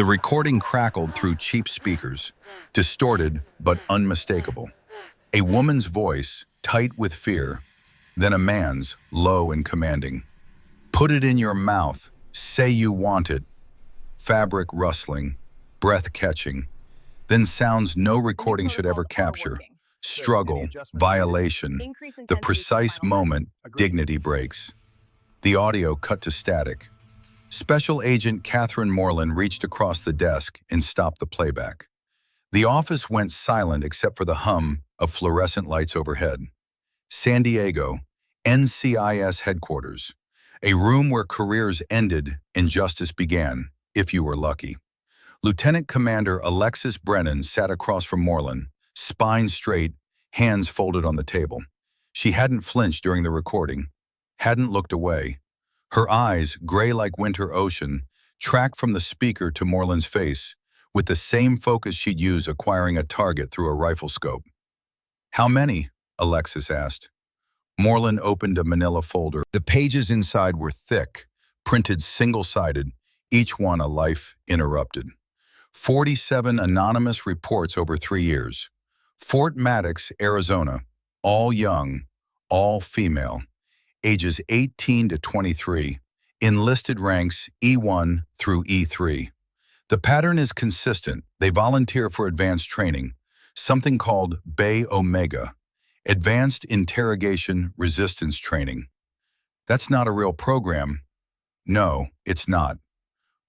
The recording crackled through cheap speakers, distorted but unmistakable. A woman's voice, tight with fear, then a man's, low and commanding. "Put it in your mouth. Say you want it." Fabric rustling, breath catching, then sounds no recording should ever capture. Struggle, violation, the precise moment dignity breaks. The audio cut to static. Special Agent Catherine Moreland reached across the desk and stopped the playback. The office went silent except for the hum of fluorescent lights overhead. San Diego, NCIS headquarters, a room where careers ended and justice began, if you were lucky. Lieutenant Commander Alexis Brennan sat across from Moreland, spine straight, hands folded on the table. She hadn't flinched during the recording, hadn't looked away. Her eyes, gray like winter ocean, tracked from the speaker to Moreland's face, with the same focus she'd use acquiring a target through a rifle scope. "How many?" Alexis asked. Moreland opened a manila folder. The pages inside were thick, printed single-sided, each one a life interrupted. 47 anonymous reports over 3 years. Fort Maddox, Arizona, all young, all female, ages 18 to 23, enlisted ranks E1 through E3. The pattern is consistent. They volunteer for advanced training, something called Bay Omega, Advanced Interrogation Resistance Training. That's not a real program. No, it's not.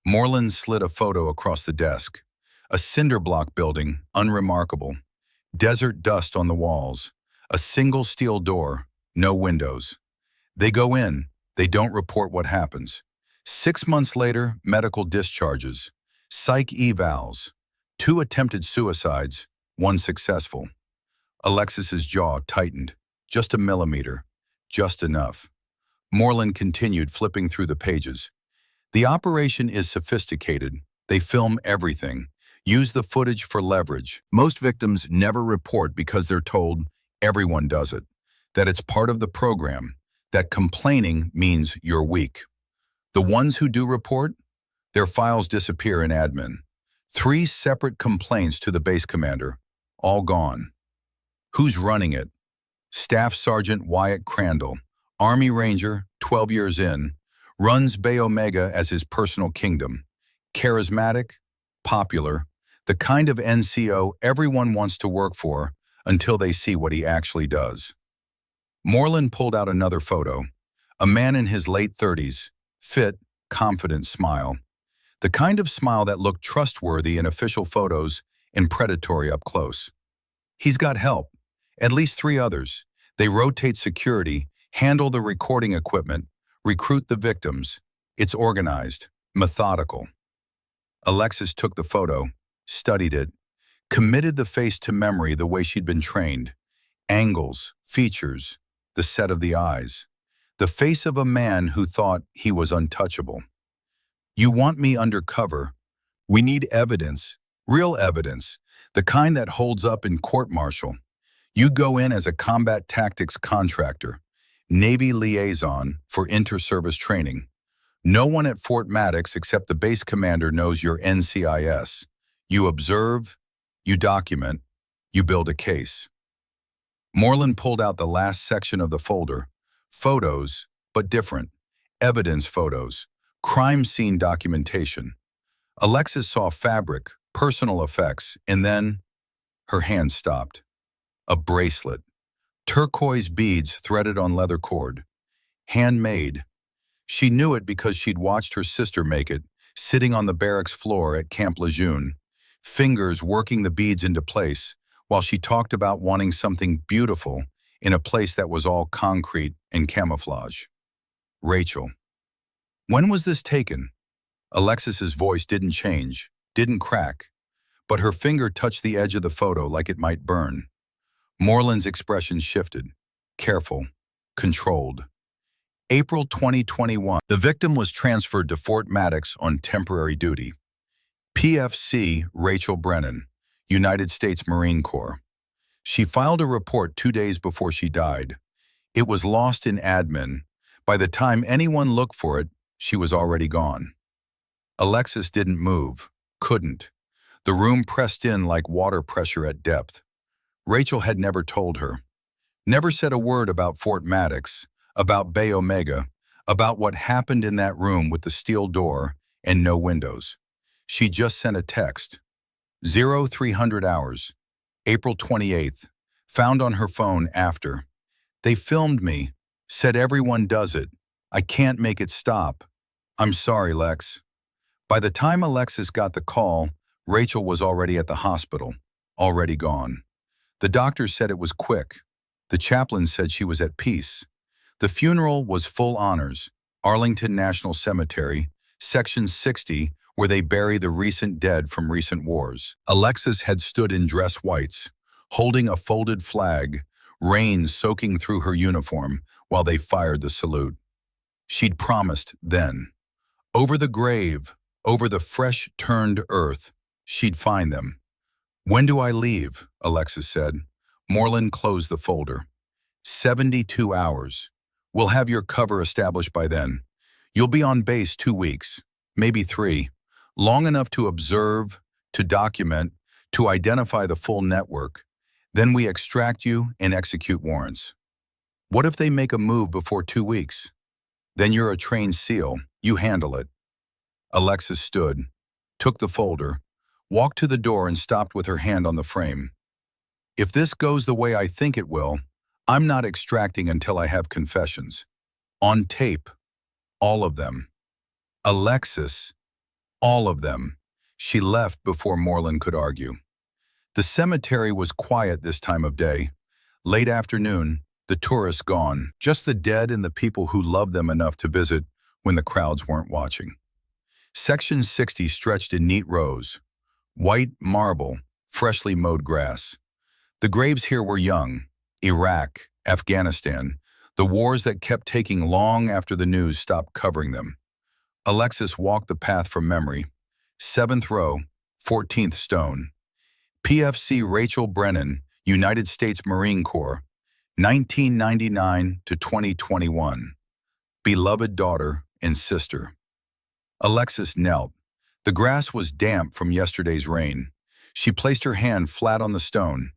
Moreland slid a photo across the desk. A cinder block building, unremarkable. Desert dust on the walls. A single steel door, no windows. They go in, they don't report what happens. 6 months later, medical discharges. Psych evals. 2 attempted suicides, 1 successful. Alexis's jaw tightened. Just a millimeter. Just enough. Moreland continued flipping through the pages. The operation is sophisticated. They film everything. Use the footage for leverage. Most victims never report because they're told everyone does it, that it's part of the program, that complaining means you're weak. The ones who do report, their files disappear in admin. 3 separate complaints to the base commander, all gone. Who's running it? Staff Sergeant Wyatt Crandall, Army Ranger, 12 years in, runs Bay Omega as his personal kingdom. Charismatic, popular, the kind of NCO everyone wants to work for until they see what he actually does. Moreland pulled out another photo. A man in his late 30s, fit, confident smile. The kind of smile that looked trustworthy in official photos and predatory up close. He's got help, at least 3 others. They rotate security, handle the recording equipment, recruit the victims. It's organized, methodical. Alexis took the photo, studied it, committed the face to memory the way she'd been trained. Angles, features, the set of the eyes. The face of a man who thought he was untouchable. "You want me undercover? We need evidence, real evidence, the kind that holds up in court-martial. You go in as a combat tactics contractor, Navy liaison for inter-service training. No one at Fort Maddox except the base commander knows you're NCIS. You observe, you document, you build a case." Moreland pulled out the last section of the folder. Photos, but different. Evidence photos. Crime scene documentation. Alexis saw fabric, personal effects, and then her hand stopped. A bracelet. Turquoise beads threaded on leather cord. Handmade. She knew it because she'd watched her sister make it, sitting on the barracks floor at Camp Lejeune, fingers working the beads into place, while she talked about wanting something beautiful in a place that was all concrete and camouflage. Rachel. "When was this taken?" Alexis's voice didn't change, didn't crack, but her finger touched the edge of the photo like it might burn. Moreland's expression shifted, careful, controlled. April 2021. The victim was transferred to Fort Maddox on temporary duty. PFC Rachel Brennan, United States Marine Corps. She filed a report 2 days before she died. It was lost in admin. By the time anyone looked for it, she was already gone. Alexis didn't move, Couldn't. The room pressed in like water pressure at depth. Rachel had never told her. Never said a word about Fort Maddox, about Bay Omega, about what happened in that room with the steel door and no windows. She just sent a text. 0300 hours, April 28th, found on her phone after. They filmed me, said everyone does it. I can't make it stop. I'm sorry, Lex. By the time Alexis got the call, Rachel was already at the hospital, already gone. The doctor said it was quick. The chaplain said she was at peace. The funeral was full honors, Arlington National Cemetery, Section 60, where they bury the recent dead from recent wars. Alexis had stood in dress whites, holding a folded flag, rain soaking through her uniform while they fired the salute. She'd promised then. Over the grave, over the fresh-turned earth, she'd find them. When do I leave? Alexis said. Moreland closed the folder. 72 hours. We'll have your cover established by then. You'll be on base 2 weeks, maybe 3, long enough to observe, to document, to identify the full network. Then we extract you and execute warrants. What if they make a move before 2 weeks? Then you're a trained SEAL. You handle it. Alexis stood, took the folder, walked to the door and stopped with her hand on the frame. If this goes the way I think it will, I'm not extracting until I have confessions. On tape. All of them. Alexis. All of them. She left before Moreland could argue. The cemetery was quiet this time of day. Late afternoon, the tourists gone. Just the dead and the people who loved them enough to visit when the crowds weren't watching. Section 60 stretched in neat rows. White marble, freshly mowed grass. The graves here were young. Iraq, Afghanistan, the wars that kept taking long after the news stopped covering them. Alexis walked the path from memory. 7th row, 14th stone. PFC Rachel Brennan, United States Marine Corps, 1999 to 2021. Beloved daughter and sister. Alexis knelt. The grass was damp from yesterday's rain. She placed her hand flat on the stone.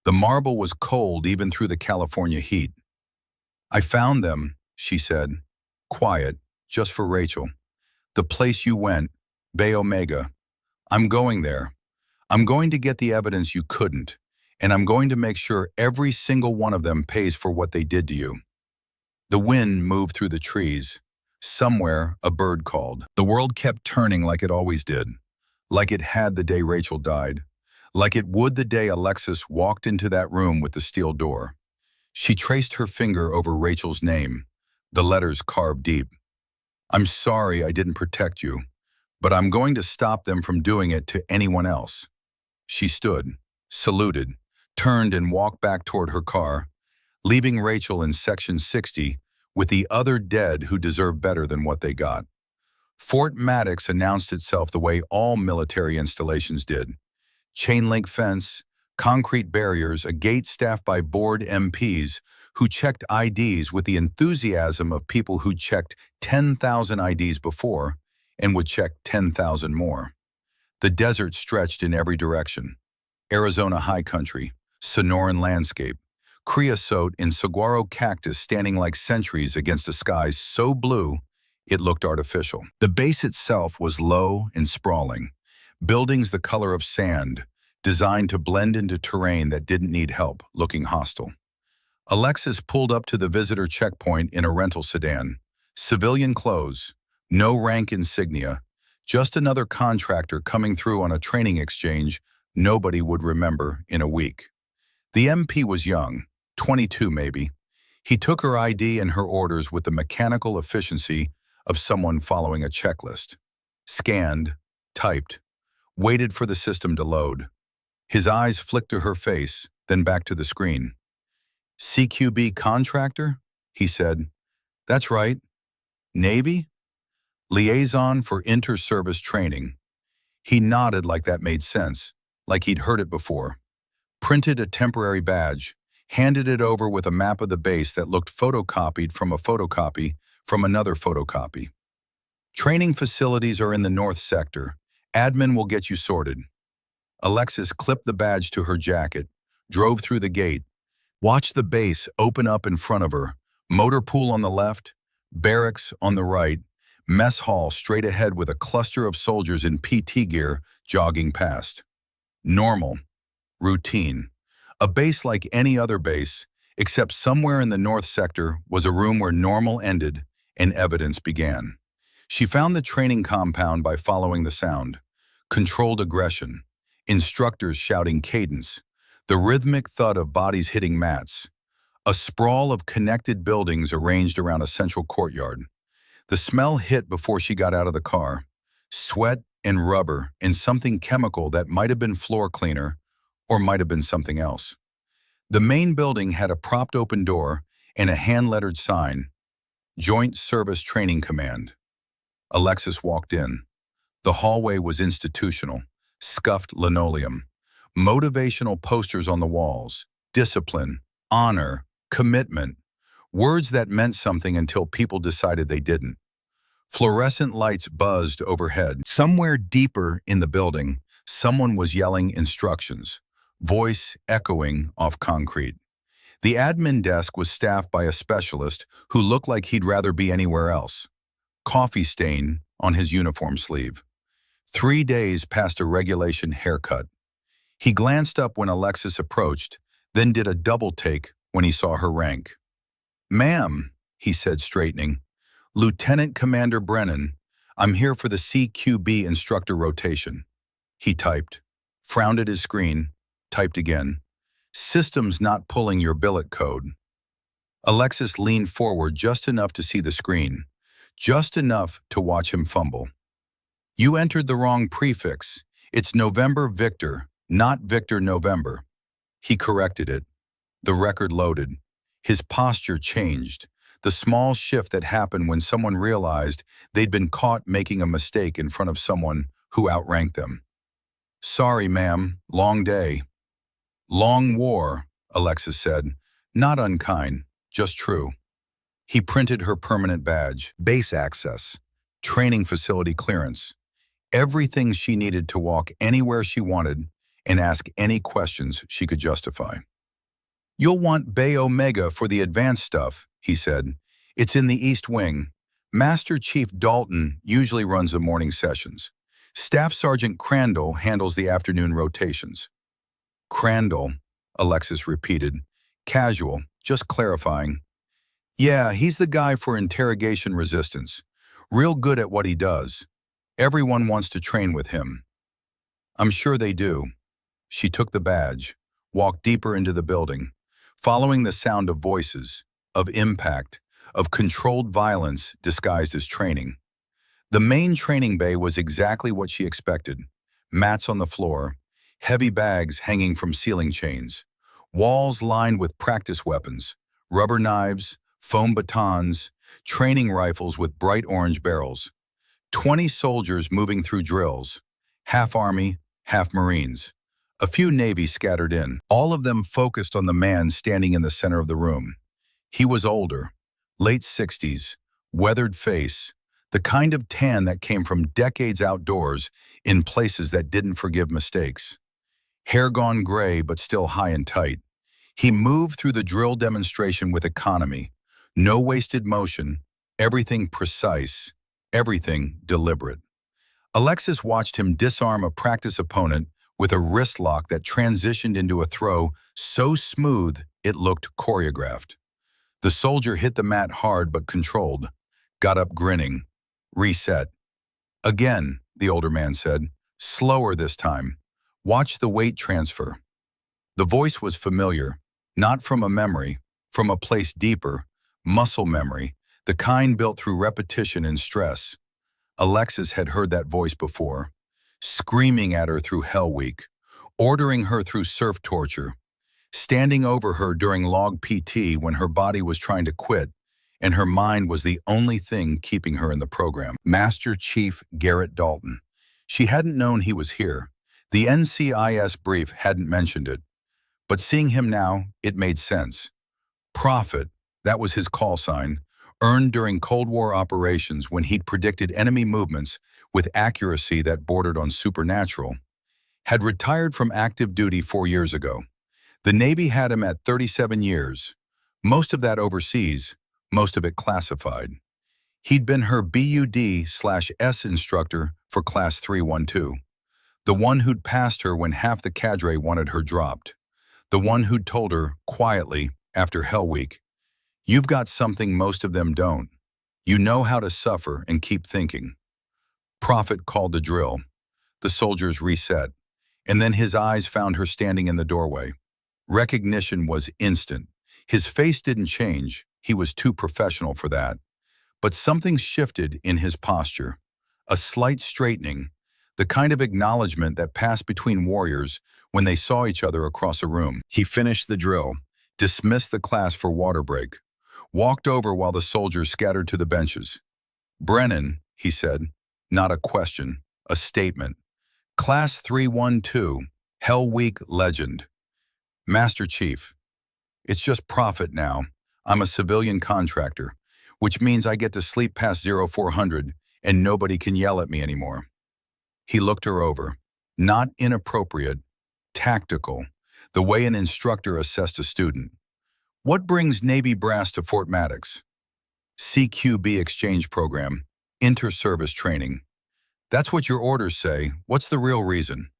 The marble was cold even through the California heat. I found them, she said, quiet, just for Rachel. The place you went, Bay Omega. I'm going there. I'm going to get the evidence you couldn't, and I'm going to make sure every single one of them pays for what they did to you. The wind moved through the trees. Somewhere, a bird called. The world kept turning like it always did, like it had the day Rachel died, like it would the day Alexis walked into that room with the steel door. She traced her finger over Rachel's name, the letters carved deep. I'm sorry I didn't protect you, but I'm going to stop them from doing it to anyone else. She stood, saluted, turned and walked back toward her car, leaving Rachel in Section 60 with the other dead who deserved better than what they got. Fort Maddox announced itself the way all military installations did. Chain-link fence, concrete barriers, a gate staffed by bored MPs who checked IDs with the enthusiasm of people who checked 10,000 IDs before and would check 10,000 more. The desert stretched in every direction. Arizona high country, Sonoran landscape, creosote and saguaro cactus standing like sentries against a sky so blue it looked artificial. The base itself was low and sprawling, buildings the color of sand, designed to blend into terrain that didn't need help, looking hostile. Alexis pulled up to the visitor checkpoint in a rental sedan. Civilian clothes, no rank insignia, just another contractor coming through on a training exchange nobody would remember in a week. The MP was young, 22 maybe. He took her ID and her orders with the mechanical efficiency of someone following a checklist. Scanned, typed, waited for the system to load. His eyes flicked to her face, then back to the screen. CQB contractor? He said. That's right. Navy? Liaison for Inter-Service Training. He nodded like that made sense, like he'd heard it before. Printed a temporary badge, handed it over with a map of the base that looked photocopied from a photocopy from another photocopy. Training facilities are in the North Sector, Admin will get you sorted. Alexis clipped the badge to her jacket, drove through the gate, watched the base open up in front of her, motor pool on the left, barracks on the right, mess hall straight ahead with a cluster of soldiers in PT gear jogging past. Normal. Routine. A base like any other base, except somewhere in the north sector was a room where normal ended and evidence began. She found the training compound by following the sound. Controlled aggression. Instructors shouting cadence. The rhythmic thud of bodies hitting mats. A sprawl of connected buildings arranged around a central courtyard. The smell hit before she got out of the car. Sweat and rubber and something chemical that might have been floor cleaner or might have been something else. The main building had a propped open door and a hand-lettered sign, Joint Service Training Command. Alexis walked in. The hallway was institutional, scuffed linoleum, motivational posters on the walls, discipline, honor, commitment, words that meant something until people decided they didn't. Fluorescent lights buzzed overhead. Somewhere deeper in the building, someone was yelling instructions, voice echoing off concrete. The admin desk was staffed by a specialist who looked like he'd rather be anywhere else. Coffee stain on his uniform sleeve. 3 days past a regulation haircut. He glanced up when Alexis approached, then did a double take when he saw her rank. "Ma'am," he said, straightening. "Lieutenant Commander Brennan, I'm here for the CQB instructor rotation." He typed, frowned at his screen, typed again. "System's not pulling your billet code." Alexis leaned forward just enough to see the screen, just enough to watch him fumble. "You entered the wrong prefix. It's November Victor, not Victor November." He corrected it. The record loaded. His posture changed, the small shift that happened when someone realized they'd been caught making a mistake in front of someone who outranked them. "Sorry, ma'am, long day." "Long war," Alexis said, not unkind, just true. He printed her permanent badge, base access, training facility clearance, everything she needed to walk anywhere she wanted and ask any questions she could justify. "You'll want Bay Omega for the advanced stuff," he said. "It's in the East Wing. Master Chief Dalton usually runs the morning sessions. Staff Sergeant Crandall handles the afternoon rotations." "Crandall," Alexis repeated. Casual, just clarifying. "Yeah, he's the guy for interrogation resistance. Real good at what he does. Everyone wants to train with him." "I'm sure they do." She took the badge, walked deeper into the building, following the sound of voices, of impact, of controlled violence disguised as training. The main training bay was exactly what she expected. Mats on the floor, heavy bags hanging from ceiling chains, walls lined with practice weapons, rubber knives, foam batons, training rifles with bright orange barrels. 20 soldiers moving through drills, half Army, half Marines. A few Navy scattered in, all of them focused on the man standing in the center of the room. He was older, late 60s, weathered face, the kind of tan that came from decades outdoors in places that didn't forgive mistakes. Hair gone gray but still high and tight. He moved through the drill demonstration with economy. No wasted motion, everything precise, everything deliberate. Alexis watched him disarm a practice opponent with a wrist lock that transitioned into a throw so smooth it looked choreographed. The soldier hit the mat hard but controlled, got up grinning, reset. "Again," the older man said, "slower this time. Watch the weight transfer." The voice was familiar, not from a memory, from a place deeper, muscle memory, the kind built through repetition and stress. Alexis had heard that voice before, screaming at her through Hell Week, ordering her through surf torture, standing over her during log PT when her body was trying to quit and her mind was the only thing keeping her in the program. Master Chief Garrett Dalton. She hadn't known he was here. The NCIS brief hadn't mentioned it. But seeing him now, it made sense. Prophet, that was his call sign. earned during Cold War operations when he'd predicted enemy movements with accuracy that bordered on supernatural, had retired from active duty 4 years ago. The Navy had him at 37 years, most of that overseas, most of it classified. He'd been her BUD/S instructor for Class 312, the one who'd passed her when half the cadre wanted her dropped, the one who'd told her, quietly, after Hell Week, "You've got something most of them don't. You know how to suffer and keep thinking." Prophet called the drill. The soldiers reset, and then his eyes found her standing in the doorway. Recognition was instant. His face didn't change. He was too professional for that. But something shifted in his posture. A slight straightening, the kind of acknowledgement that passed between warriors when they saw each other across a room. He finished the drill, dismissed the class for water break, walked over while the soldiers scattered to the benches. "Brennan," he said, not a question, a statement. "Class 312, Hell Week legend. Master Chief, it's just Prophet now. I'm a civilian contractor, which means I get to sleep past 0400 and nobody can yell at me anymore." He looked her over. Not inappropriate, tactical, the way an instructor assessed a student. "What brings Navy brass to Fort Maddox?" "CQB exchange program, inter-service training." "That's what your orders say. What's the real reason?"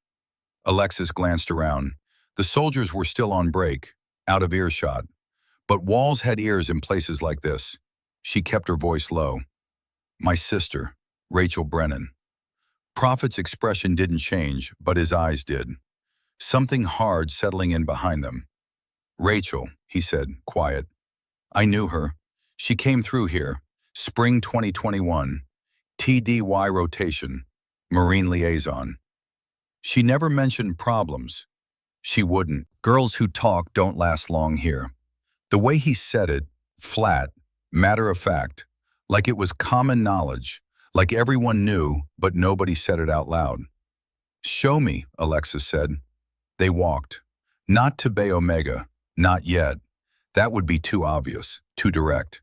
Alexis glanced around. The soldiers were still on break, out of earshot. But walls had ears in places like this. She kept her voice low. "My sister, Rachel Brennan." Prophet's expression didn't change, but his eyes did. Something hard settling in behind them. "Rachel," he said, quiet. "I knew her. She came through here. Spring 2021. TDY rotation. Marine liaison. She never mentioned problems. She wouldn't. Girls who talk don't last long here." The way he said it, flat, matter of fact, like it was common knowledge, like everyone knew, but nobody said it out loud. "Show me," Alexis said. They walked. Not to Bay Omega, not yet. That would be too obvious, too direct.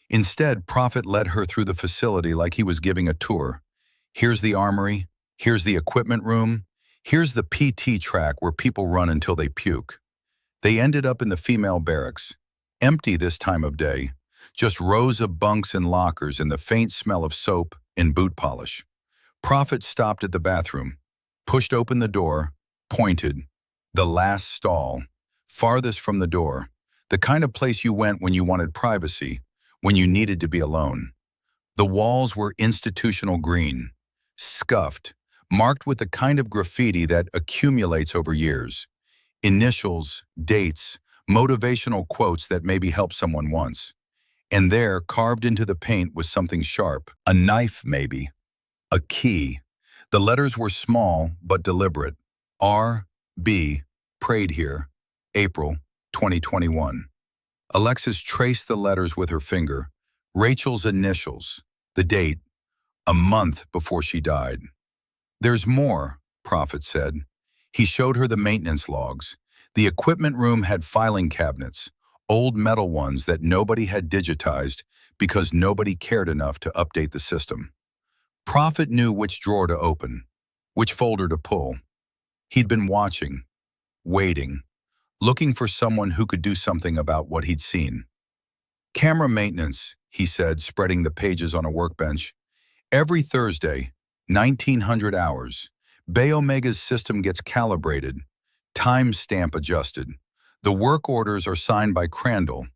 Instead, Prophet led her through the facility like he was giving a tour. "Here's the armory, here's the equipment room, here's the PT track where people run until they puke." They ended up in the female barracks, empty this time of day, just rows of bunks and lockers and the faint smell of soap and boot polish. Prophet stopped at the bathroom, pushed open the door, pointed. The last stall, farthest from the door, the kind of place you went when you wanted privacy, when you needed to be alone. The walls were institutional green, scuffed, marked with the kind of graffiti that accumulates over years. Initials, dates, motivational quotes that maybe helped someone once. And there, carved into the paint, was something sharp. A knife, maybe. A key. The letters were small but deliberate. R.B. Prayed here. April 2021. Alexis traced the letters with her finger. Rachel's initials. The date. A month before she died. "There's more," Prophet said. He showed her the maintenance logs. The equipment room had filing cabinets, old metal ones that nobody had digitized because nobody cared enough to update the system. Prophet knew which drawer to open, which folder to pull. He'd been watching, waiting, looking for someone who could do something about what he'd seen. "Camera maintenance," he said, spreading the pages on a workbench. "Every Thursday, 1900 hours, Bay Omega's system gets calibrated, timestamp adjusted. The work orders are signed by Crandall.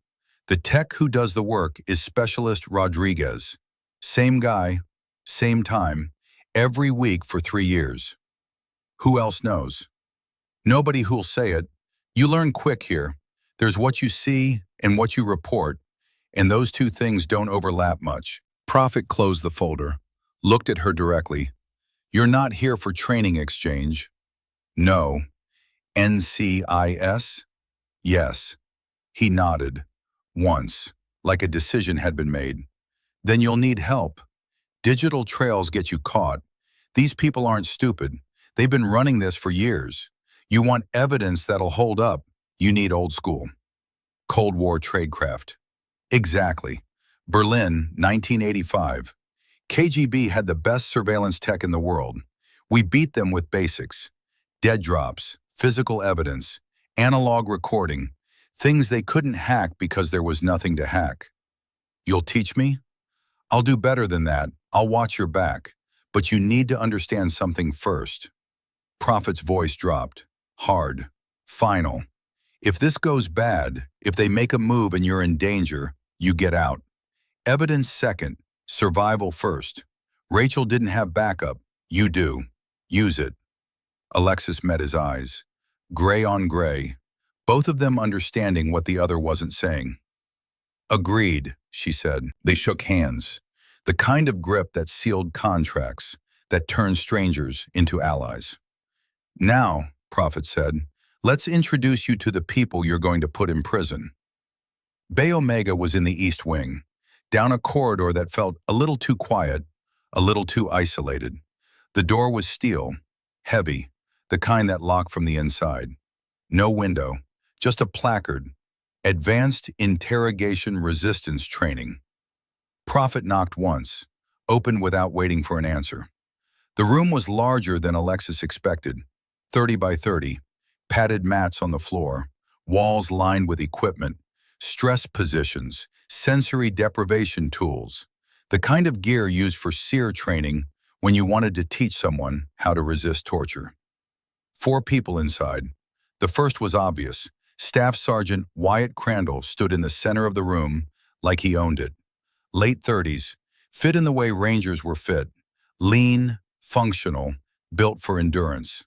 The tech who does the work is Specialist Rodriguez. Same guy, same time, every week for 3 years. Who else knows? Nobody who'll say it. You learn quick here. There's what you see and what you report, and those two things don't overlap much." Prophet closed the folder, looked at her directly. "You're not here for training exchange." "No." "NCIS?" "Yes." He nodded. Once, like a decision had been made. "Then you'll need help. Digital trails get you caught. These people aren't stupid. They've been running this for years. You want evidence that'll hold up. You need old school. Cold War tradecraft." "Exactly. Berlin, 1985. KGB had the best surveillance tech in the world. We beat them with basics. Dead drops, physical evidence, analog recording, things they couldn't hack because there was nothing to hack. You'll teach me? I'll do better than that. I'll watch your back. But you need to understand something first. Prophet's voice dropped. Hard. Final. If this goes bad, if they make a move and you're in danger, you get out. Evidence second. Survival first. Rachel didn't have backup. You do. Use it. Alexis met his eyes. Gray on gray. Both of them understanding what the other wasn't saying. Agreed, she said. They shook hands. The kind of grip that sealed contracts, that turned strangers into allies. Now, Prophet said, let's introduce you to the people you're going to put in prison. Bay Omega was in the East Wing, down a corridor that felt a little too quiet, a little too isolated. The door was steel, heavy, the kind that locked from the inside. No window, just a placard, Advanced Interrogation Resistance Training. Prophet knocked once, opened without waiting for an answer. The room was larger than Alexis expected, 30 by 30, padded mats on the floor, walls lined with equipment, stress positions, sensory deprivation tools, the kind of gear used for SERE training when you wanted to teach someone how to resist torture. 4 people inside. The first was obvious. Staff Sergeant Wyatt Crandall stood in the center of the room like he owned it. Late 30s, fit in the way Rangers were fit, lean, functional, built for endurance.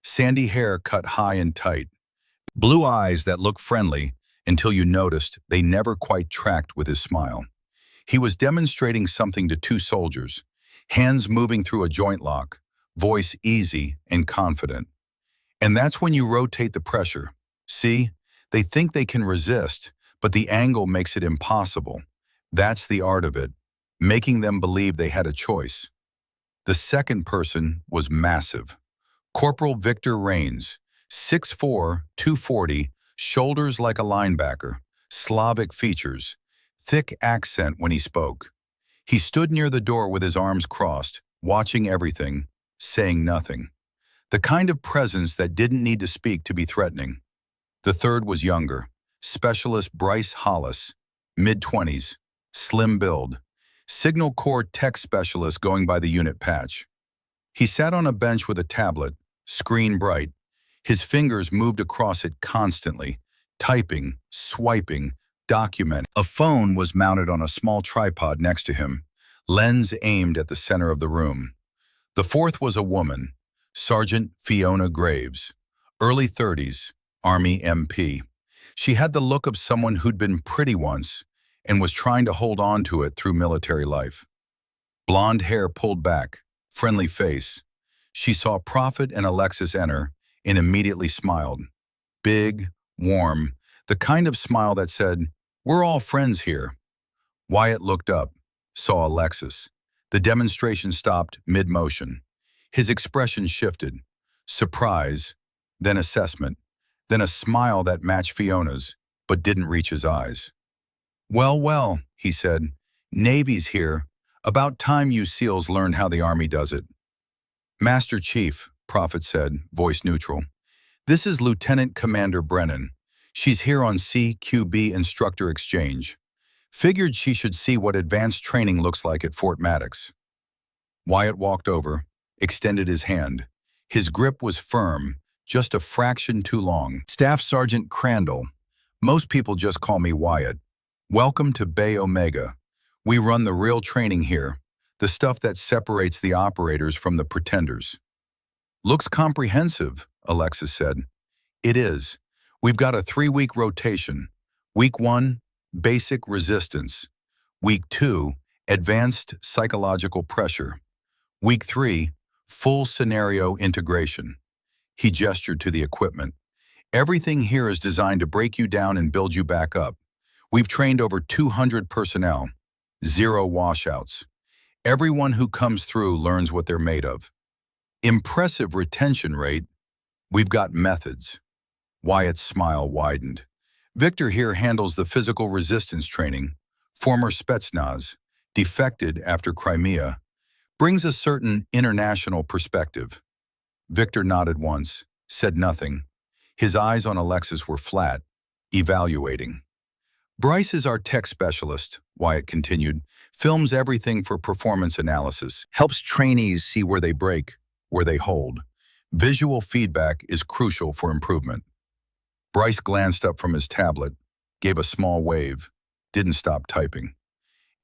Sandy hair cut high and tight. Blue eyes that looked friendly until you noticed they never quite tracked with his smile. He was demonstrating something to 2 soldiers, hands moving through a joint lock, voice easy and confident. And that's when you rotate the pressure. See, they think they can resist, but the angle makes it impossible. That's the art of it, making them believe they had a choice. The second person was massive. Corporal Victor Rains, 6'4", 240, shoulders like a linebacker, Slavic features, thick accent when he spoke. He stood near the door with his arms crossed, watching everything, saying nothing. The kind of presence that didn't need to speak to be threatening. The third was younger, Specialist Bryce Hollis, mid-20s, slim build, Signal Corps tech specialist going by the unit patch. He sat on a bench with a tablet, screen bright. His fingers moved across it constantly, typing, swiping, documenting. A phone was mounted on a small tripod next to him, lens aimed at the center of the room. The fourth was a woman, Sergeant Fiona Graves, early 30s, Army MP. She had the look of someone who'd been pretty once and was trying to hold on to it through military life. Blonde hair pulled back, friendly face. She saw Prophet and Alexis enter and immediately smiled. Big, warm, the kind of smile that said, "We're all friends here." Wyatt looked up, saw Alexis. The demonstration stopped mid-motion. His expression shifted. Surprise, then assessment, then a smile that matched Fiona's, but didn't reach his eyes. "Well, well," he said, "Navy's here. About time you SEALs learned how the Army does it." "Master Chief," Prophet said, voice neutral. "This is Lieutenant Commander Brennan. She's here on CQB Instructor Exchange. Figured she should see what advanced training looks like at Fort Maddox." Wyatt walked over, extended his hand. His grip was firm, just a fraction too long. "Staff Sergeant Crandall. Most people just call me Wyatt. Welcome to Bay Omega. We run the real training here, the stuff that separates the operators from the pretenders." "Looks comprehensive," Alexis said. "It is. We've got a 3-week rotation. Week 1, basic resistance. Week 2, advanced psychological pressure. Week 3, full scenario integration." He gestured to the equipment. "Everything here is designed to break you down and build you back up. We've trained over 200 personnel. 0 washouts. Everyone who comes through learns what they're made of. Impressive retention rate. We've got methods." Wyatt's smile widened. "Victor here handles the physical resistance training. former Spetsnaz, defected after Crimea, brings a certain international perspective. Victor nodded once, said nothing. His eyes on Alexis were flat, evaluating. Bryce is our tech specialist, Wyatt continued, films everything for performance analysis, helps trainees see where they break, where they hold. Visual feedback is crucial for improvement. Bryce glanced up from his tablet, gave a small wave, didn't stop typing.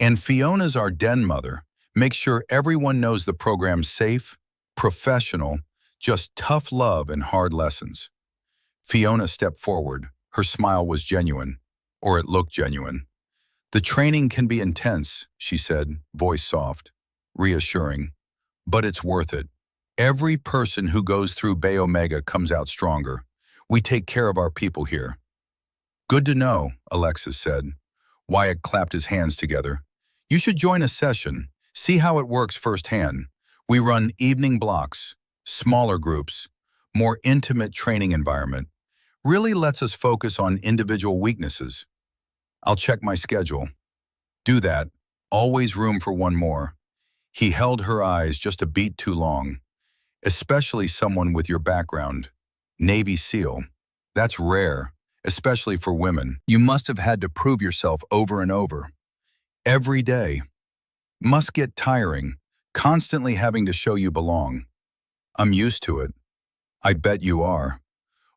And Fiona's our den mother, makes sure everyone knows the program's safe, professional, just tough love and hard lessons. Fiona stepped forward. Her smile was genuine, or it looked genuine. The training can be intense, she said, voice soft, reassuring, but it's worth it. Every person who goes through Bay Omega comes out stronger. We take care of our people here. Good to know, Alexis said. Wyatt clapped his hands together. You should join a session, see how it works firsthand. We run evening blocks, smaller groups, more intimate training environment. Really lets us focus on individual weaknesses. I'll check my schedule. Do that. Always room for one more. He held her eyes just a beat too long. Especially someone with your background. Navy SEAL. That's rare, especially for women. You must have had to prove yourself over and over. Every day. Must get tiring, constantly having to show you belong. I'm used to it. I bet you are.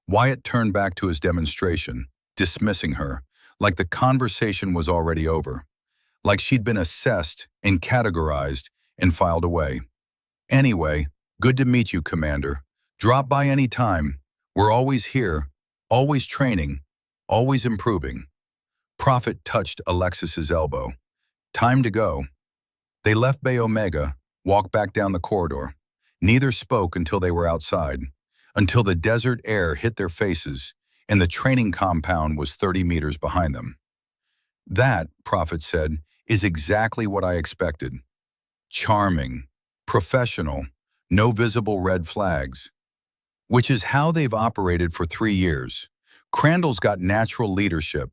Wyatt turned back to his demonstration, dismissing her, like the conversation was already over, like she'd been assessed and categorized and filed away. Anyway, good to meet you, Commander. Drop by any time. We're always here, always training, always improving. Prophet touched Alexis's elbow. Time to go. They left Bay Omega, walked back down the corridor. Neither spoke until they were outside, until the desert air hit their faces and the training compound was 30 meters behind them. That, Prophet said, is exactly what I expected. Charming, professional, no visible red flags. Which is how they've operated for 3 years. Crandall's got natural leadership.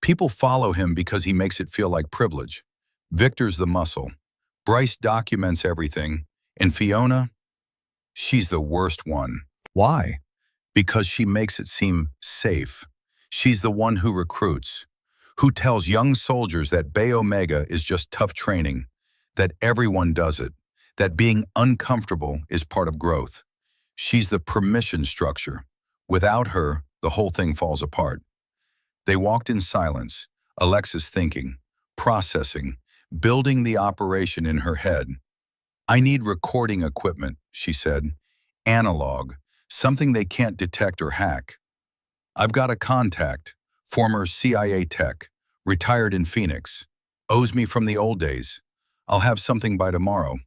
People follow him because he makes it feel like privilege. Victor's the muscle. Bryce documents everything. And Fiona? She's the worst one. Why? Because she makes it seem safe. She's the one who recruits, who tells young soldiers that Bay Omega is just tough training, that everyone does it, that being uncomfortable is part of growth. She's the permission structure. Without her, the whole thing falls apart. They walked in silence, Alexis thinking, processing, building the operation in her head. I need recording equipment, she said. Analog, something they can't detect or hack. I've got a contact, former CIA tech, retired in Phoenix, owes me from the old days. I'll have something by tomorrow.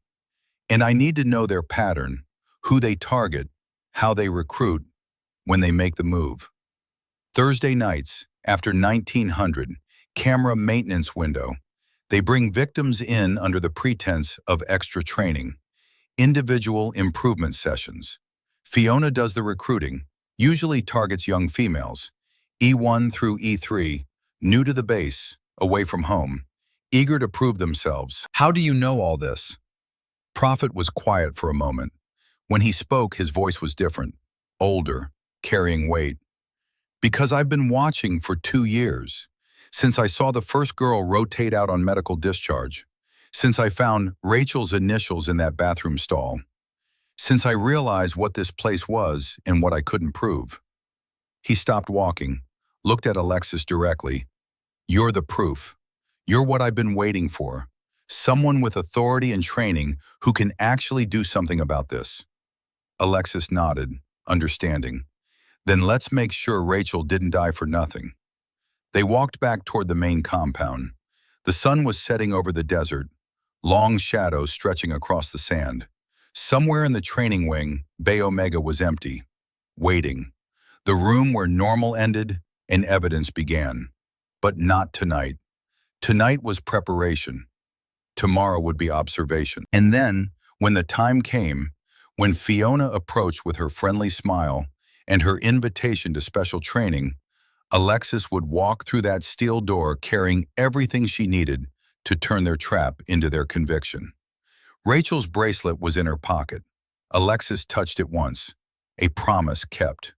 And I need to know their pattern, who they target, how they recruit, when they make the move. Thursday nights, after 1900, camera maintenance window. They bring victims in under the pretense of extra training, individual improvement sessions. Fiona does the recruiting, usually targets young females, E1 through E3, new to the base, away from home, eager to prove themselves. How do you know all this? Prophet was quiet for a moment. When he spoke, his voice was different, older, carrying weight. Because I've been watching for 2 years, since I saw the first girl rotate out on medical discharge, since I found Rachel's initials in that bathroom stall, since I realized what this place was and what I couldn't prove. He stopped walking, looked at Alexis directly. You're the proof. You're what I've been waiting for. Someone with authority and training who can actually do something about this. Alexis nodded, understanding. Then let's make sure Rachel didn't die for nothing. They walked back toward the main compound. The sun was setting over the desert, long shadows stretching across the sand. Somewhere in the training wing, Bay Omega was empty, waiting. The room where normal ended and evidence began. But not tonight. Tonight was preparation. Tomorrow would be observation. And then, when the time came, when Fiona approached with her friendly smile and her invitation to special training, Alexis would walk through that steel door carrying everything she needed to turn their trap into their conviction. Rachel's bracelet was in her pocket. Alexis touched it once. A promise kept.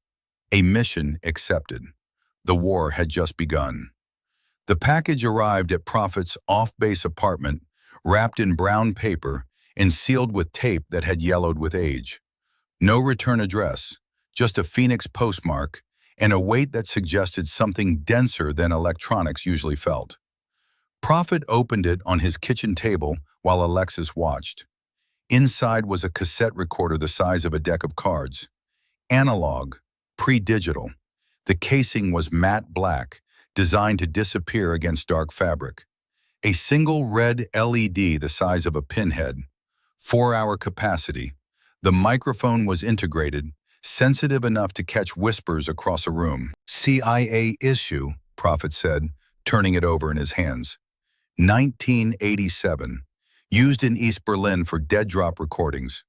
A mission accepted. The war had just begun. The package arrived at Prophet's off-base apartment, wrapped in brown paper and sealed with tape that had yellowed with age. No return address, just a Phoenix postmark and a weight that suggested something denser than electronics usually felt. Prophet opened it on his kitchen table while Alexis watched. Inside was a cassette recorder the size of a deck of cards. Analog, pre-digital. The casing was matte black, designed to disappear against dark fabric. A single red LED the size of a pinhead. 4-hour capacity. The microphone was integrated, sensitive enough to catch whispers across a room. CIA issue, Prophet said, turning it over in his hands. 1987. Used in East Berlin for dead drop recordings.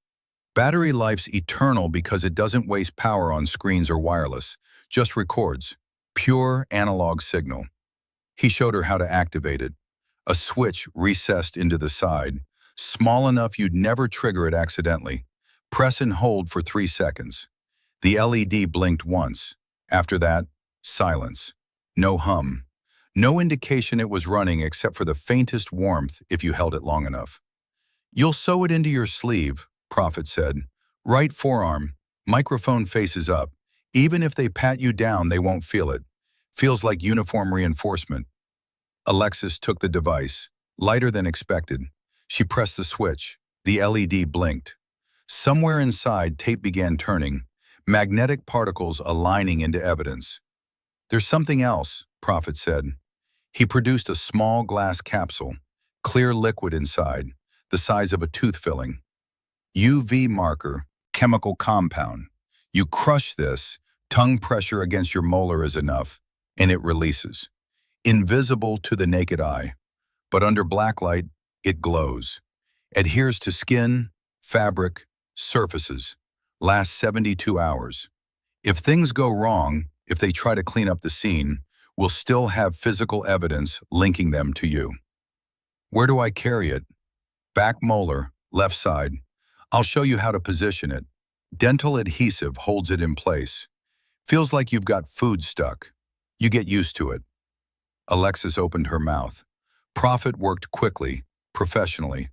Battery life's eternal because it doesn't waste power on screens or wireless, just records. Pure analog signal. He showed her how to activate it. A switch recessed into the side, small enough you'd never trigger it accidentally. Press and hold for 3 seconds. The LED blinked once. After that, silence. No hum. No indication it was running except for the faintest warmth if you held it long enough. You'll sew it into your sleeve, Prophet said. Right forearm, microphone faces up. Even if they pat you down, they won't feel it. Feels like uniform reinforcement. Alexis took the device, lighter than expected. She pressed the switch. The LED blinked. Somewhere inside, tape began turning, magnetic particles aligning into evidence. There's something else, Prophet said. He produced a small glass capsule, clear liquid inside, the size of a tooth filling. UV marker, chemical compound. You crush this, tongue pressure against your molar is enough, and it releases. Invisible to the naked eye, but under blacklight, it glows. Adheres to skin, fabric, surfaces. Lasts 72 hours. If things go wrong, if they try to clean up the scene, we'll still have physical evidence linking them to you. Where do I carry it? Back molar, left side. I'll show you how to position it. Dental adhesive holds it in place. Feels like you've got food stuck. You get used to it. Alexis opened her mouth. Prophet worked quickly, professionally.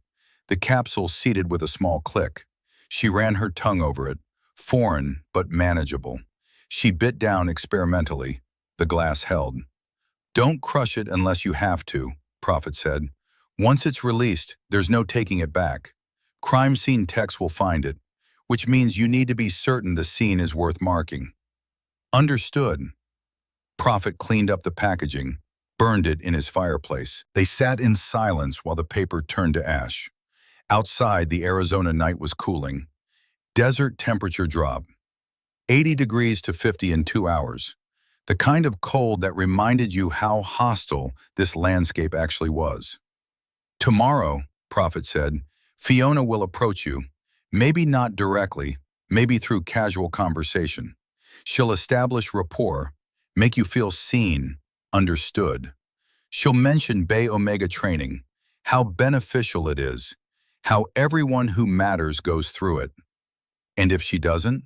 The capsule seated with a small click. She ran her tongue over it, foreign but manageable. She bit down experimentally. The glass held. Don't crush it unless you have to, Prophet said. Once it's released, there's no taking it back. Crime scene techs will find it, which means you need to be certain the scene is worth marking. Understood. Prophet cleaned up the packaging, burned it in his fireplace. They sat in silence while the paper turned to ash. Outside, the Arizona night was cooling. Desert temperature drop. 80 degrees to 50 in 2 hours. The kind of cold that reminded you how hostile this landscape actually was. Tomorrow, Prophet said, Fiona will approach you. Maybe not directly, maybe through casual conversation. She'll establish rapport, make you feel seen, understood. She'll mention Bay Omega training, how beneficial it is, how everyone who matters goes through it. And if she doesn't,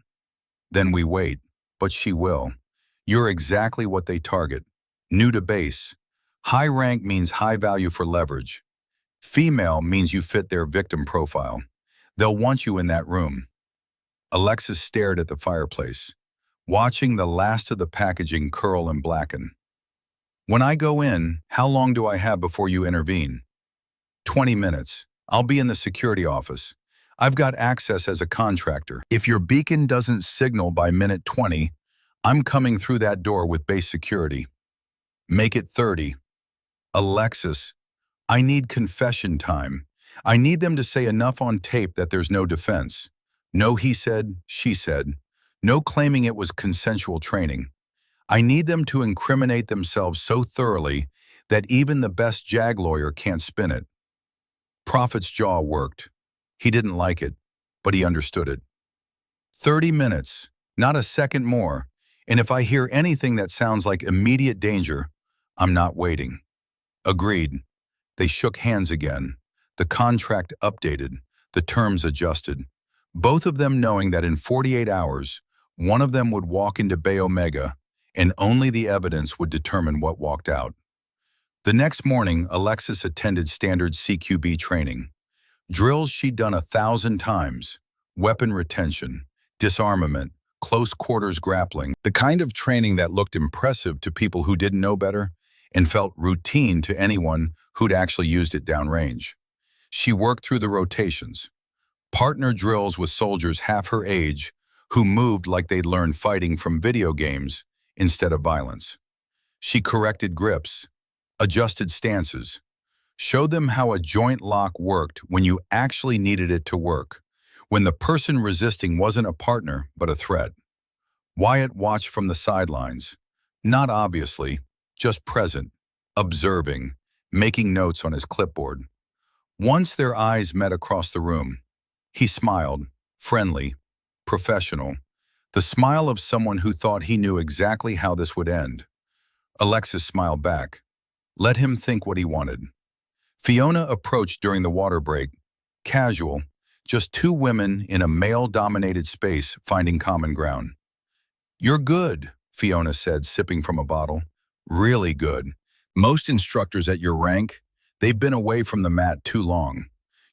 then we wait, but she will. You're exactly what they target. New to base. High rank means high value for leverage. Female means you fit their victim profile. They'll want you in that room. Alexis stared at the fireplace, watching the last of the packaging curl and blacken. When I go in, how long do I have before you intervene? 20 minutes. I'll be in the security office. I've got access as a contractor. If your beacon doesn't signal by minute 20, I'm coming through that door with base security. Make it 30. Alexis, I need confession time. I need them to say enough on tape that there's no defense. No he said, she said. No claiming it was consensual training. I need them to incriminate themselves so thoroughly that even the best JAG lawyer can't spin it. Prophet's jaw worked. He didn't like it, but he understood it. 30 minutes, not a second more. And if I hear anything that sounds like immediate danger, I'm not waiting. Agreed. They shook hands again. The contract updated, the terms adjusted. Both of them knowing that in 48 hours, one of them would walk into Bay Omega, and only the evidence would determine what walked out. The next morning, Alexis attended standard CQB training. Drills she'd done 1,000 times. Weapon retention, disarmament, close quarters grappling. The kind of training that looked impressive to people who didn't know better and felt routine to anyone who'd actually used it downrange. She worked through the rotations. Partner drills with soldiers half her age who moved like they'd learned fighting from video games instead of violence. She corrected grips, adjusted stances, showed them how a joint lock worked when you actually needed it to work, when the person resisting wasn't a partner but a threat. Wyatt watched from the sidelines, not obviously, just present, observing, making notes on his clipboard. Once their eyes met across the room, he smiled, friendly, professional, the smile of someone who thought he knew exactly how this would end. Alexis smiled back. Let him think what he wanted. Fiona approached during the water break, casual, just two women in a male-dominated space finding common ground. You're good, Fiona said, sipping from a bottle. Really good. Most instructors at your rank, they've been away from the mat too long.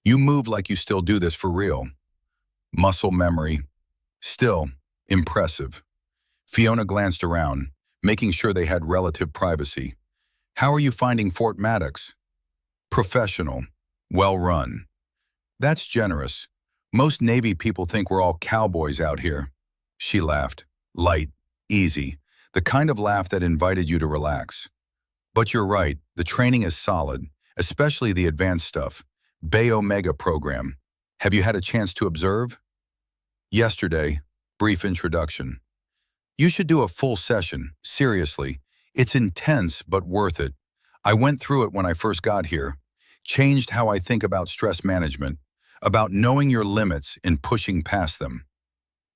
You move like you still do this for real. Muscle memory. Still, impressive. Fiona glanced around, making sure they had relative privacy. How are you finding Fort Maddox? Professional. Well run. That's generous. Most Navy people think we're all cowboys out here. She laughed. Light, easy, the kind of laugh that invited you to relax. But you're right, the training is solid, especially the advanced stuff. Bay Omega program. Have you had a chance to observe? Yesterday, brief introduction. You should do a full session, seriously. It's intense, but worth it. I went through it when I first got here. Changed how I think about stress management, about knowing your limits and pushing past them.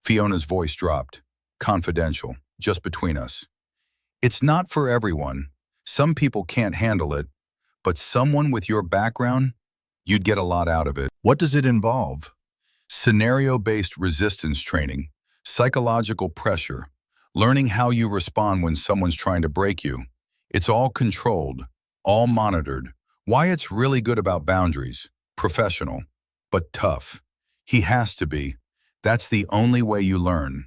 Fiona's voice dropped. Confidential, just between us. It's not for everyone. Some people can't handle it, but someone with your background, you'd get a lot out of it. What does it involve? Scenario-based resistance training, psychological pressure, learning how you respond when someone's trying to break you. It's all controlled, all monitored. Wyatt's really good about boundaries, professional, but tough. He has to be. That's the only way you learn.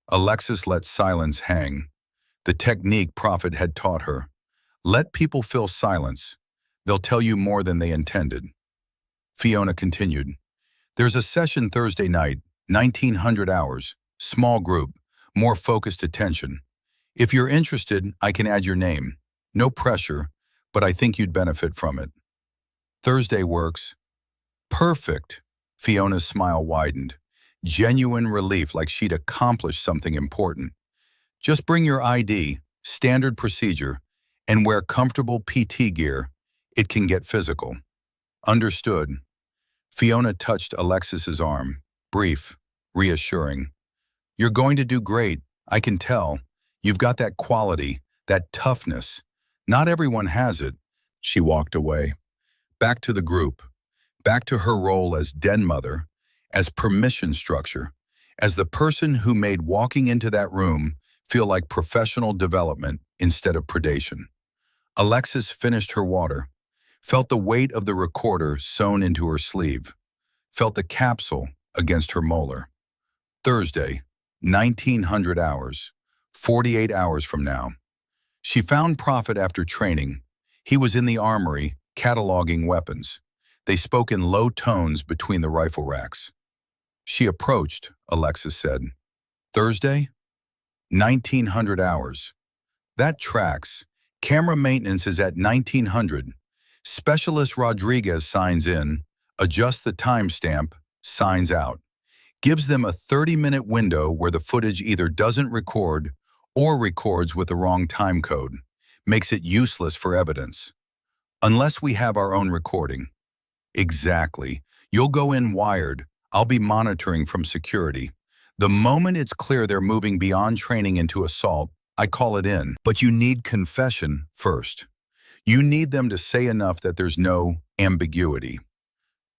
Alexis let silence hang. The technique Prophet had taught her. Let people fill silence. They'll tell you more than they intended. Fiona continued. There's a session Thursday night, 1900 hours, small group, more focused attention. If you're interested, I can add your name. No pressure, but I think you'd benefit from it. Thursday works. Perfect. Fiona's smile widened. Genuine relief, like she'd accomplished something important. Just bring your ID, standard procedure, and wear comfortable PT gear. It can get physical. Understood. Fiona touched Alexis's arm, brief, reassuring. You're going to do great, I can tell. You've got that quality, that toughness. Not everyone has it. She walked away. Back to the group. Back to her role as den mother, as permission structure, as the person who made walking into that room feel like professional development instead of predation. Alexis finished her water, felt the weight of the recorder sewn into her sleeve, felt the capsule against her molar. Thursday, 1900 hours, 48 hours from now. She found Prophet after training. He was in the armory, cataloging weapons. They spoke in low tones between the rifle racks. She approached, Alexis said. Thursday? 1900 hours. That tracks. Camera maintenance is at 1900. Specialist Rodriguez signs in, adjusts the timestamp, signs out. Gives them a 30-minute window where the footage either doesn't record or records with the wrong time code. Makes it useless for evidence. Unless we have our own recording. Exactly. You'll go in wired. I'll be monitoring from security. The moment it's clear they're moving beyond training into assault, I call it in. But you need confession first. You need them to say enough that there's no ambiguity.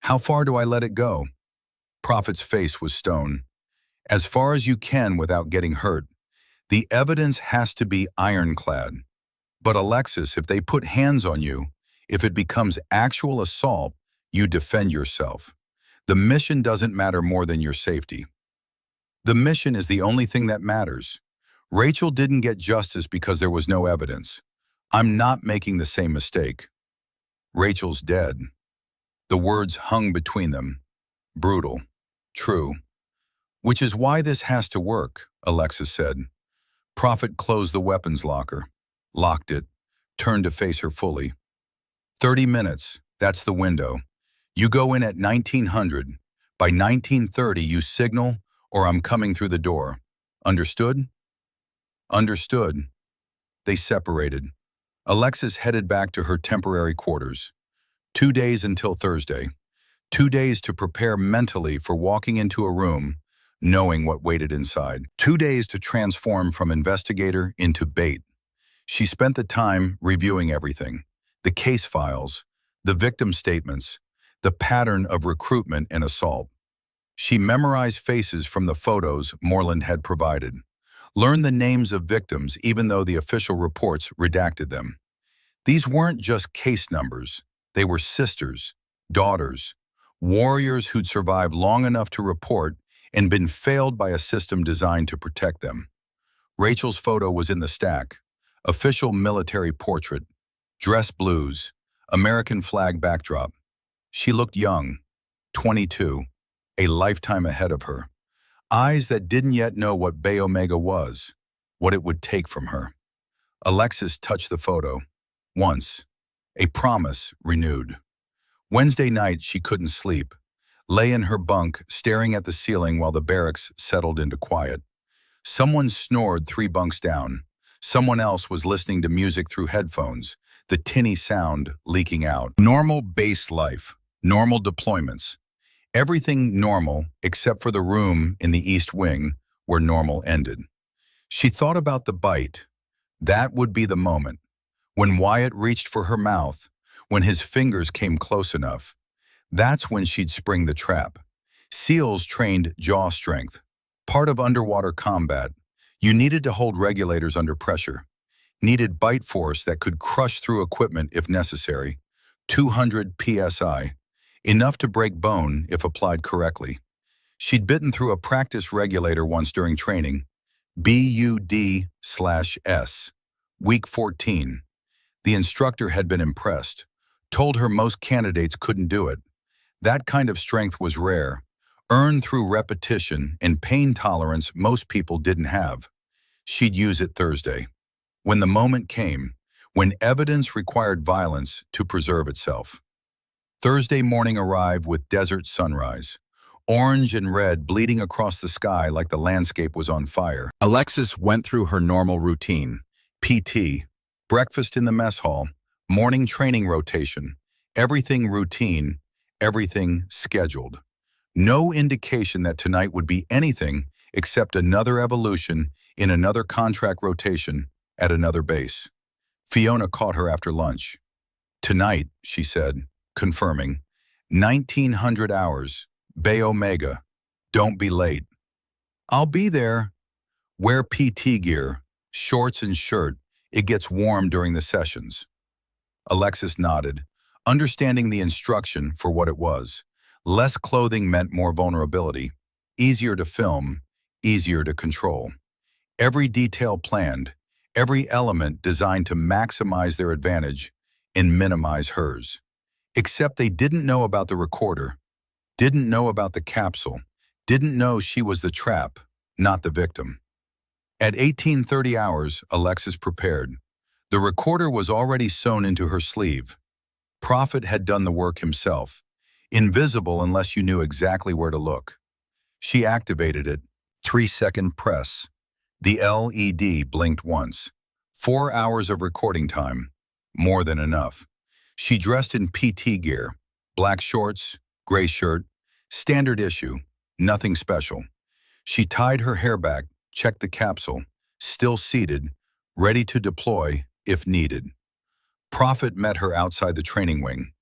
How far do I let it go? Prophet's face was stone. As far as you can without getting hurt. The evidence has to be ironclad. But Alexis, if they put hands on you, if it becomes actual assault, you defend yourself. The mission doesn't matter more than your safety. The mission is the only thing that matters. Rachel didn't get justice because there was no evidence. I'm not making the same mistake. Rachel's dead. The words hung between them. Brutal. True. Which is why this has to work, Alexis said. Prophet closed the weapons locker, locked it, turned to face her fully. 30 minutes, that's the window. You go in at 1900. By 1930, you signal, or I'm coming through the door. Understood? Understood. They separated. Alexis headed back to her temporary quarters. 2 days until Thursday. 2 days to prepare mentally for walking into a room, knowing what waited inside. 2 days to transform from investigator into bait. She spent the time reviewing everything. The case files, the victim statements, the pattern of recruitment and assault. She memorized faces from the photos Moreland had provided. Learned the names of victims even though the official reports redacted them. These weren't just case numbers. They were sisters, daughters, warriors who'd survived long enough to report and been failed by a system designed to protect them. Rachel's photo was in the stack. Official military portrait, dress blues, American flag backdrop. She looked young, 22, a lifetime ahead of her. Eyes that didn't yet know what Bay Omega was, what it would take from her. Alexis touched the photo. Once. A promise renewed. Wednesday night, she couldn't sleep. Lay in her bunk, staring at the ceiling while the barracks settled into quiet. Someone snored 3 bunks down. Someone else was listening to music through headphones, the tinny sound leaking out. Normal base life, normal deployments. Everything normal except for the room in the East Wing where normal ended. She thought about the bite. That would be the moment. When Wyatt reached for her mouth, when his fingers came close enough. That's when she'd spring the trap. SEALs trained jaw strength. Part of underwater combat. You needed to hold regulators under pressure. Needed bite force that could crush through equipment if necessary. 200 psi. Enough to break bone if applied correctly. She'd bitten through a practice regulator once during training. BUD/S. Week 14. The instructor had been impressed. Told her most candidates couldn't do it. That kind of strength was rare. Earned through repetition and pain tolerance most people didn't have. She'd use it Thursday. When the moment came, when evidence required violence to preserve itself. Thursday morning arrived with desert sunrise. Orange and red bleeding across the sky like the landscape was on fire. Alexis went through her normal routine. PT, breakfast in the mess hall, morning training rotation, everything routine, everything scheduled. No indication that tonight would be anything except another evolution in another contract rotation at another base. Fiona caught her after lunch. Tonight, she said, confirming, 1900 hours, Bay Omega, don't be late. I'll be there. Wear PT gear, shorts and shirt. It gets warm during the sessions. Alexis nodded, understanding the instruction for what it was. Less clothing meant more vulnerability. Easier to film, easier to control. Every detail planned, every element designed to maximize their advantage and minimize hers. Except they didn't know about the recorder, didn't know about the capsule, didn't know she was the trap, not the victim. At 1830 hours, Alexis prepared. The recorder was already sewn into her sleeve. Prophet had done the work himself, invisible unless you knew exactly where to look. She activated it. 3-second press. The LED blinked once. 4 hours of recording time. More than enough. She dressed in PT gear. Black shorts, gray shirt. Standard issue. Nothing special. She tied her hair back, checked the capsule, still seated, ready to deploy if needed. Prophet met her outside the training wing.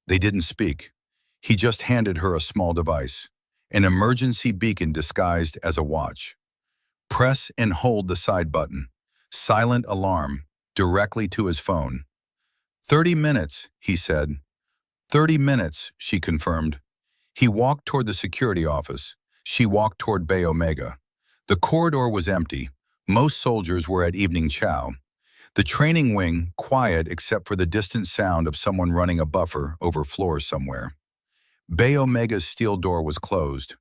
They didn't speak. He just handed her a small device, an emergency beacon disguised as a watch. Press and hold the side button. Silent alarm, directly to his phone. 30 minutes, he said. 30 minutes, she confirmed. He walked toward the security office. She walked toward Bay Omega. The corridor was empty. Most soldiers were at evening chow. The training wing, quiet except for the distant sound of someone running a buffer over floors somewhere. Bay Omega's steel door was closed.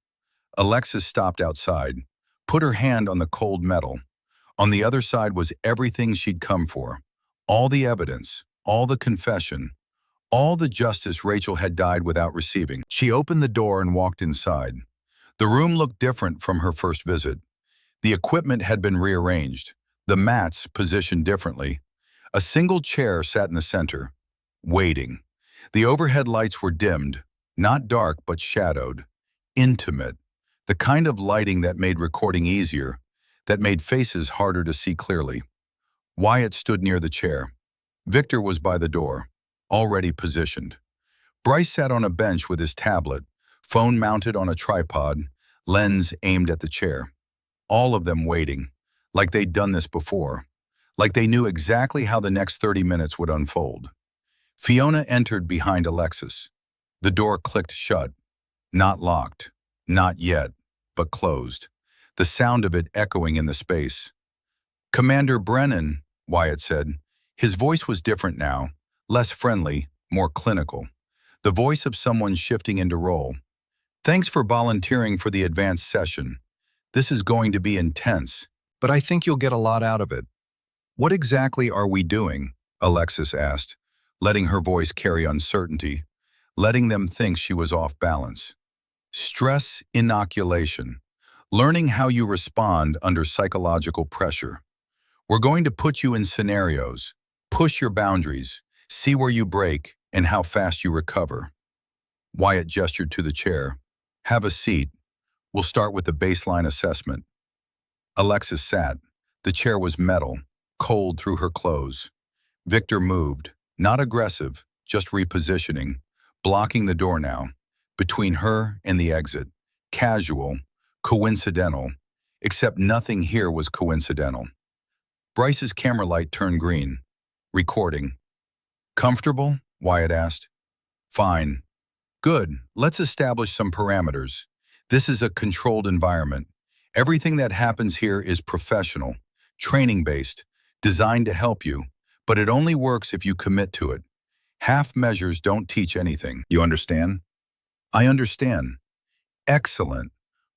Alexis stopped outside, put her hand on the cold metal. On the other side was everything she'd come for. All the evidence, all the confession, all the justice Rachel had died without receiving. She opened the door and walked inside. The room looked different from her first visit. The equipment had been rearranged, the mats positioned differently. A single chair sat in the center, waiting. The overhead lights were dimmed, not dark but shadowed, intimate, the kind of lighting that made recording easier, that made faces harder to see clearly. Wyatt stood near the chair. Victor was by the door, already positioned. Bryce sat on a bench with his tablet, phone mounted on a tripod, lens aimed at the chair. All of them waiting, like they'd done this before, like they knew exactly how the next 30 minutes would unfold. Fiona entered behind Alexis. The door clicked shut. Not locked, not yet, but closed, the sound of it echoing in the space. "Commander Brennan," Wyatt said. His voice was different now, less friendly, more clinical. The voice of someone shifting into role. "Thanks for volunteering for the advanced session. This is going to be intense, but I think you'll get a lot out of it." "What exactly are we doing?" Alexis asked, letting her voice carry uncertainty, letting them think she was off balance. "Stress inoculation. Learning how you respond under psychological pressure. We're going to put you in scenarios, push your boundaries, see where you break and how fast you recover." Wyatt gestured to the chair. "Have a seat. We'll start with the baseline assessment." Alexis sat. The chair was metal, cold through her clothes. Victor moved, not aggressive, just repositioning, blocking the door now, between her and the exit. Casual, coincidental, except nothing here was coincidental. Bryce's camera light turned green. Recording. "Comfortable?" Wyatt asked. "Fine." "Good. Let's establish some parameters. This is a controlled environment. Everything that happens here is professional, training-based, designed to help you, but it only works if you commit to it. Half measures don't teach anything. You understand?" "I understand." "Excellent."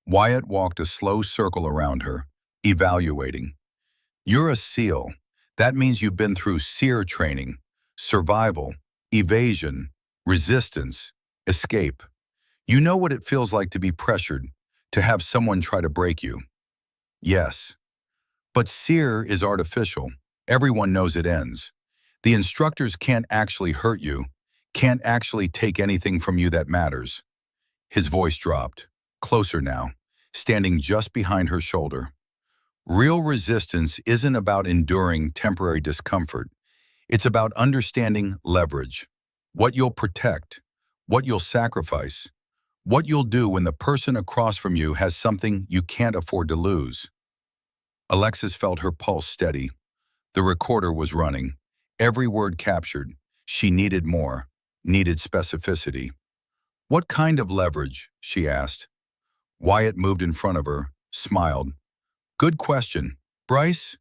Wyatt walked a slow circle around her, evaluating. "You're a SEAL. That means you've been through SEER training, survival, evasion, resistance, escape. You know what it feels like to be pressured, to have someone try to break you." "Yes." "But SEER is artificial. Everyone knows it ends. The instructors can't actually hurt you, can't actually take anything from you that matters." His voice dropped, closer now, standing just behind her shoulder. "Real resistance isn't about enduring temporary discomfort. It's about understanding leverage. What you'll protect, what you'll sacrifice, what you'll do when the person across from you has something you can't afford to lose." Alexis felt her pulse steady. The recorder was running, every word captured. She needed more, needed specificity. "What kind of leverage?" she asked. Wyatt moved in front of her, smiled. "Good question. Bryce?"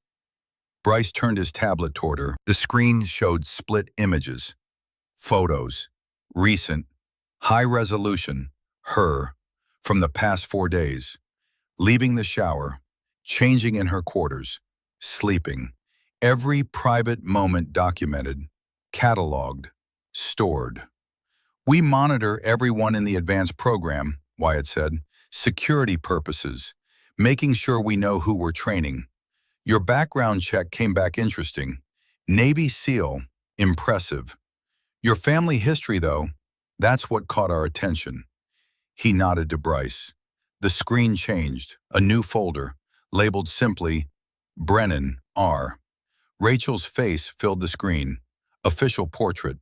Bryce turned his tablet toward her. The screen showed split images. Photos. Recent. High resolution. Her. From the past 4 days. Leaving the shower. Changing in her quarters. Sleeping. Every private moment documented. Cataloged. Stored. "We monitor everyone in the advanced program," Wyatt said. "Security purposes. Making sure we know who we're training. Your background check came back interesting. Navy SEAL, impressive. Your family history, though, that's what caught our attention." He nodded to Bryce. The screen changed, a new folder, labeled simply Brennan R. Rachel's face filled the screen. Official portrait,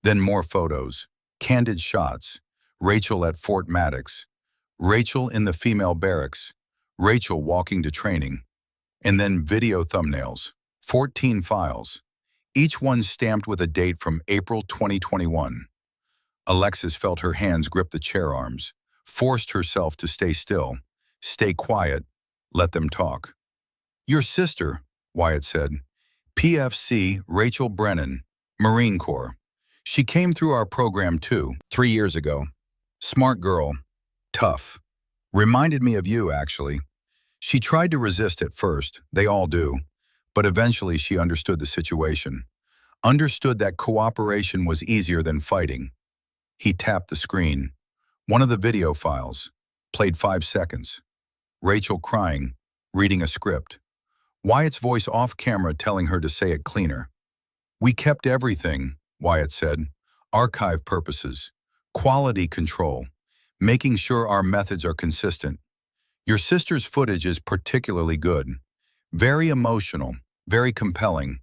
then more photos, candid shots, Rachel at Fort Maddox, Rachel in the female barracks, Rachel walking to training, and then video thumbnails, 14 files, each one stamped with a date from April 2021. Alexis felt her hands grip the chair arms, forced herself to stay still, stay quiet, let them talk. Your sister, Wyatt said. PFC Rachel Brennan, Marine Corps. She came through our program too, 3 years ago. Smart girl, tough. Reminded me of you, actually. She tried to resist at first, they all do, but eventually she understood the situation. Understood that cooperation was easier than fighting. He tapped the screen. One of the video files. Played 5 seconds. Rachel crying, reading a script. Wyatt's voice off camera telling her to say it cleaner. We kept everything, Wyatt said. Archive purposes. Quality control. Making sure our methods are consistent. Your sister's footage is particularly good. Very emotional, very compelling.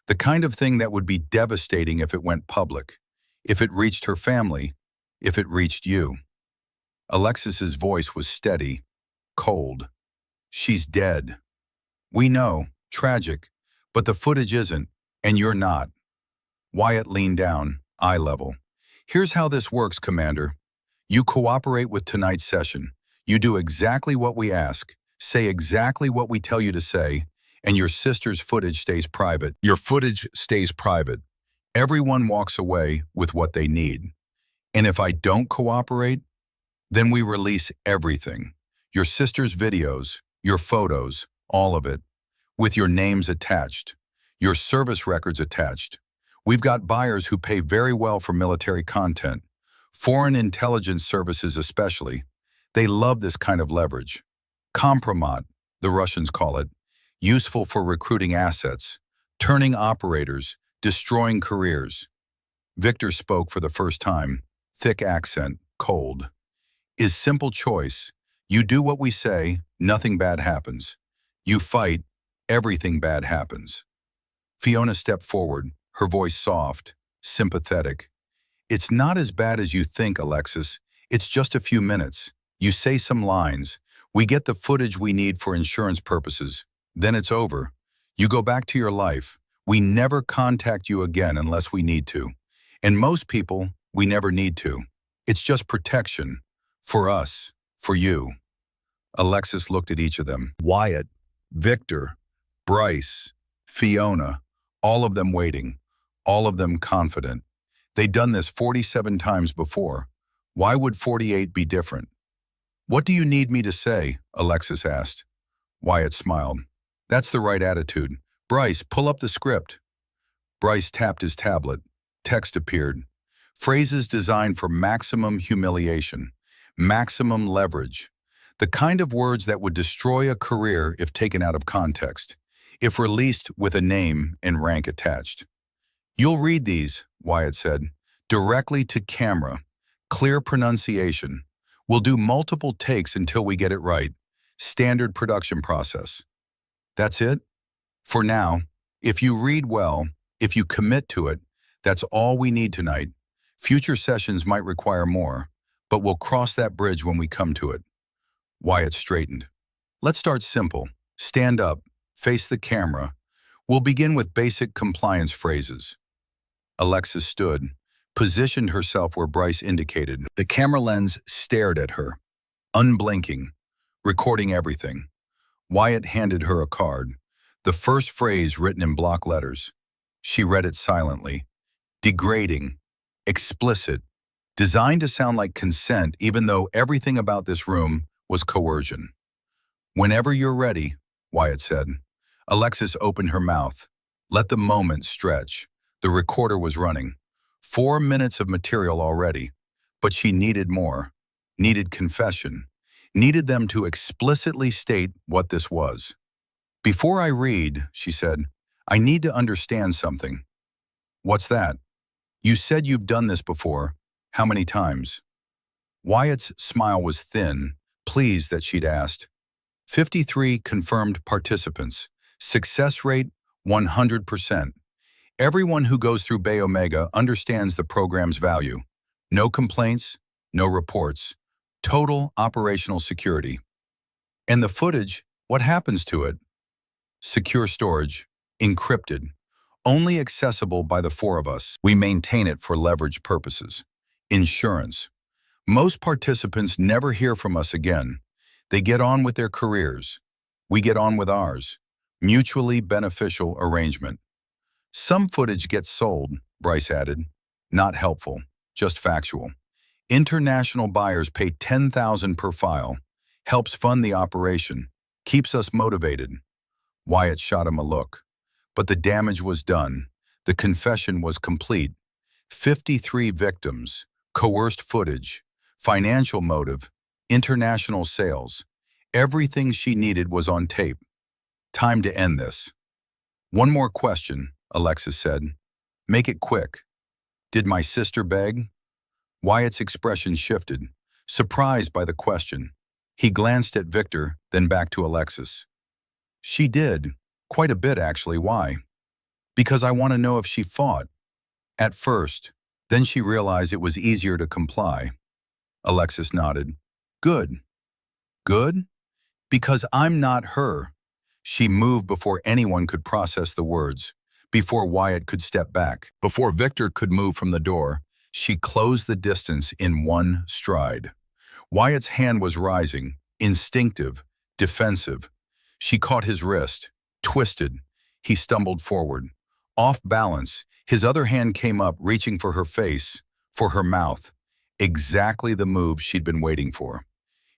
The kind of thing that would be devastating if it went public. If it reached her family. If it reached you. Alexis's voice was steady, cold. She's dead. We know, tragic, but the footage isn't, and you're not. Wyatt leaned down, eye level. Here's how this works, Commander. You cooperate with tonight's session. You do exactly what we ask, say exactly what we tell you to say, and your sister's footage stays private. Your footage stays private. Everyone walks away with what they need. And if I don't cooperate, then we release everything. Your sister's videos, your photos, all of it, with your names attached, your service records attached. We've got buyers who pay very well for military content, foreign intelligence services especially. They love this kind of leverage. Kompromat, the Russians call it, useful for recruiting assets, turning operators, destroying careers. Victor spoke for the first time, thick accent, cold. Is simple choice. You do what we say, nothing bad happens. You fight, everything bad happens. Fiona stepped forward, her voice soft, sympathetic. It's not as bad as you think, Alexis. It's just a few minutes. You say some lines. We get the footage we need for insurance purposes. Then it's over. You go back to your life. We never contact you again unless we need to. And most people, we never need to. It's just protection. For us. For you. Alexis looked at each of them. Wyatt, Victor, Bryce, Fiona, all of them waiting, all of them confident. They'd done this 47 times before. Why would 48 be different? What do you need me to say? Alexis asked. Wyatt smiled. That's the right attitude. Bryce, pull up the script. Bryce tapped his tablet. Text appeared. Phrases designed for maximum humiliation, maximum leverage. The kind of words that would destroy a career if taken out of context, if released with a name and rank attached. You'll read these, Wyatt said, directly to camera. Clear pronunciation. We'll do multiple takes until we get it right. Standard production process. That's it? For now, if you read well, if you commit to it, that's all we need tonight. Future sessions might require more, but we'll cross that bridge when we come to it. Wyatt straightened. Let's start simple. Stand up, face the camera. We'll begin with basic compliance phrases. Alexis stood, positioned herself where Bryce indicated. The camera lens stared at her, unblinking, recording everything. Wyatt handed her a card, the first phrase written in block letters. She read it silently. Degrading, explicit, designed to sound like consent even though everything about this room was coercion. Whenever you're ready, Wyatt said. Alexis opened her mouth. Let the moment stretch. The recorder was running. 4 minutes of material already. But she needed more. Needed confession. Needed them to explicitly state what this was. Before I read, she said, I need to understand something. What's that? You said you've done this before. How many times? Wyatt's smile was thin, pleased that she'd asked. 53 confirmed participants. Success rate 100%. Everyone who goes through Bay Omega understands the program's value. No complaints, no reports. Total operational security. And the footage, what happens to it? Secure storage, encrypted, only accessible by the four of us. We maintain it for leverage purposes. Insurance. Most participants never hear from us again. They get on with their careers. We get on with ours. Mutually beneficial arrangement. Some footage gets sold, Bryce added. Not helpful, just factual. International buyers pay $10,000 per file. Helps fund the operation. Keeps us motivated. Wyatt shot him a look. But the damage was done. The confession was complete. 53 victims, coerced footage, financial motive, international sales. Everything she needed was on tape. Time to end this. One more question, Alexis said. Make it quick. Did my sister beg? Wyatt's expression shifted, surprised by the question. He glanced at Victor, then back to Alexis. She did. Quite a bit, actually. Why? Because I want to know if she fought. At first. Then she realized it was easier to comply. Alexis nodded. Good. Good? Because I'm not her. She moved before anyone could process the words, before Wyatt could step back, before Victor could move from the door. She closed the distance in one stride. Wyatt's hand was rising, instinctive, defensive. She caught his wrist, twisted. He stumbled forward. Off balance, his other hand came up, reaching for her face, for her mouth. Exactly the move she'd been waiting for.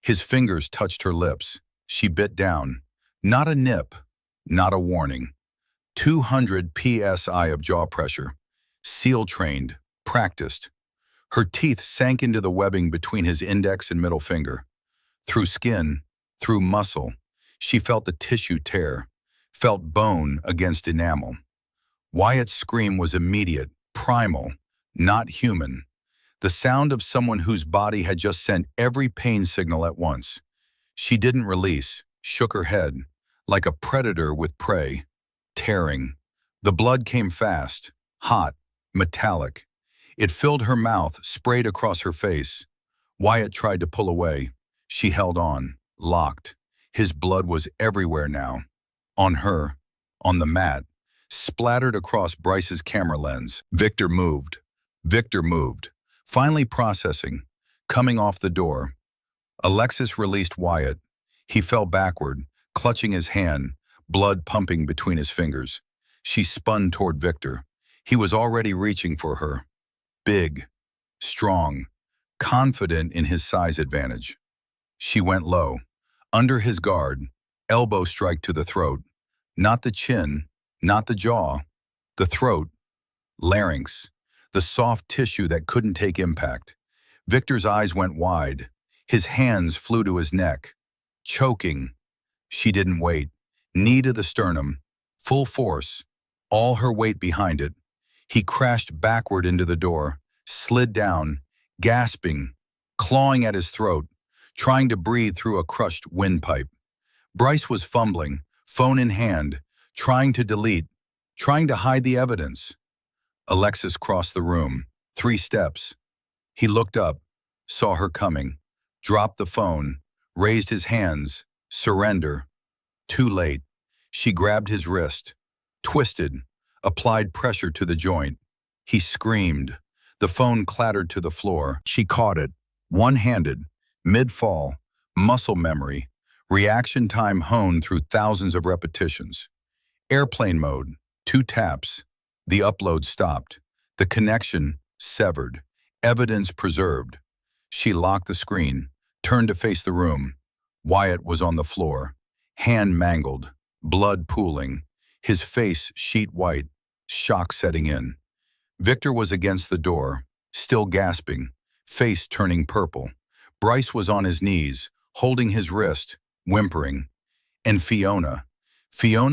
His fingers touched her lips. She bit down. Not a nip, not a warning. 200 psi of jaw pressure. SEAL-trained, practiced. Her teeth sank into the webbing between his index and middle finger. Through skin, through muscle, she felt the tissue tear, felt bone against enamel. Wyatt's scream was immediate, primal, not human. The sound of someone whose body had just sent every pain signal at once. She didn't release, shook her head, like a predator with prey, tearing. The blood came fast, hot, metallic. It filled her mouth, sprayed across her face. Wyatt tried to pull away. She held on, locked. His blood was everywhere now. On her, on the mat, splattered across Bryce's camera lens. Victor moved. Victor moved. Finally processing, coming off the door. Alexis released Wyatt. He fell backward, clutching his hand, blood pumping between his fingers. She spun toward Victor. He was already reaching for her. Big, strong, confident in his size advantage. She went low, under his guard, elbow strike to the throat. Not the chin, not the jaw, the throat, larynx, the soft tissue that couldn't take impact. Victor's eyes went wide. His hands flew to his neck. Choking. She didn't wait. Knee to the sternum. Full force. All her weight behind it. He crashed backward into the door, slid down, gasping, clawing at his throat, trying to breathe through a crushed windpipe. Bryce was fumbling, phone in hand, trying to delete, trying to hide the evidence. Alexis crossed the room, 3 steps. He looked up, saw her coming, dropped the phone, raised his hands, surrender. Too late. She grabbed his wrist, twisted, applied pressure to the joint. He screamed. The phone clattered to the floor. She caught it, one-handed, mid-fall, muscle memory, reaction time honed through thousands of repetitions. Airplane mode, 2 taps. The upload stopped. The connection severed. Evidence preserved. She locked the screen, turned to face the room. Wyatt was on the floor, hand mangled, blood pooling, his face sheet white, shock setting in. Victor was against the door, still gasping, face turning purple. Bryce was on his knees, holding his wrist, whimpering. And Fiona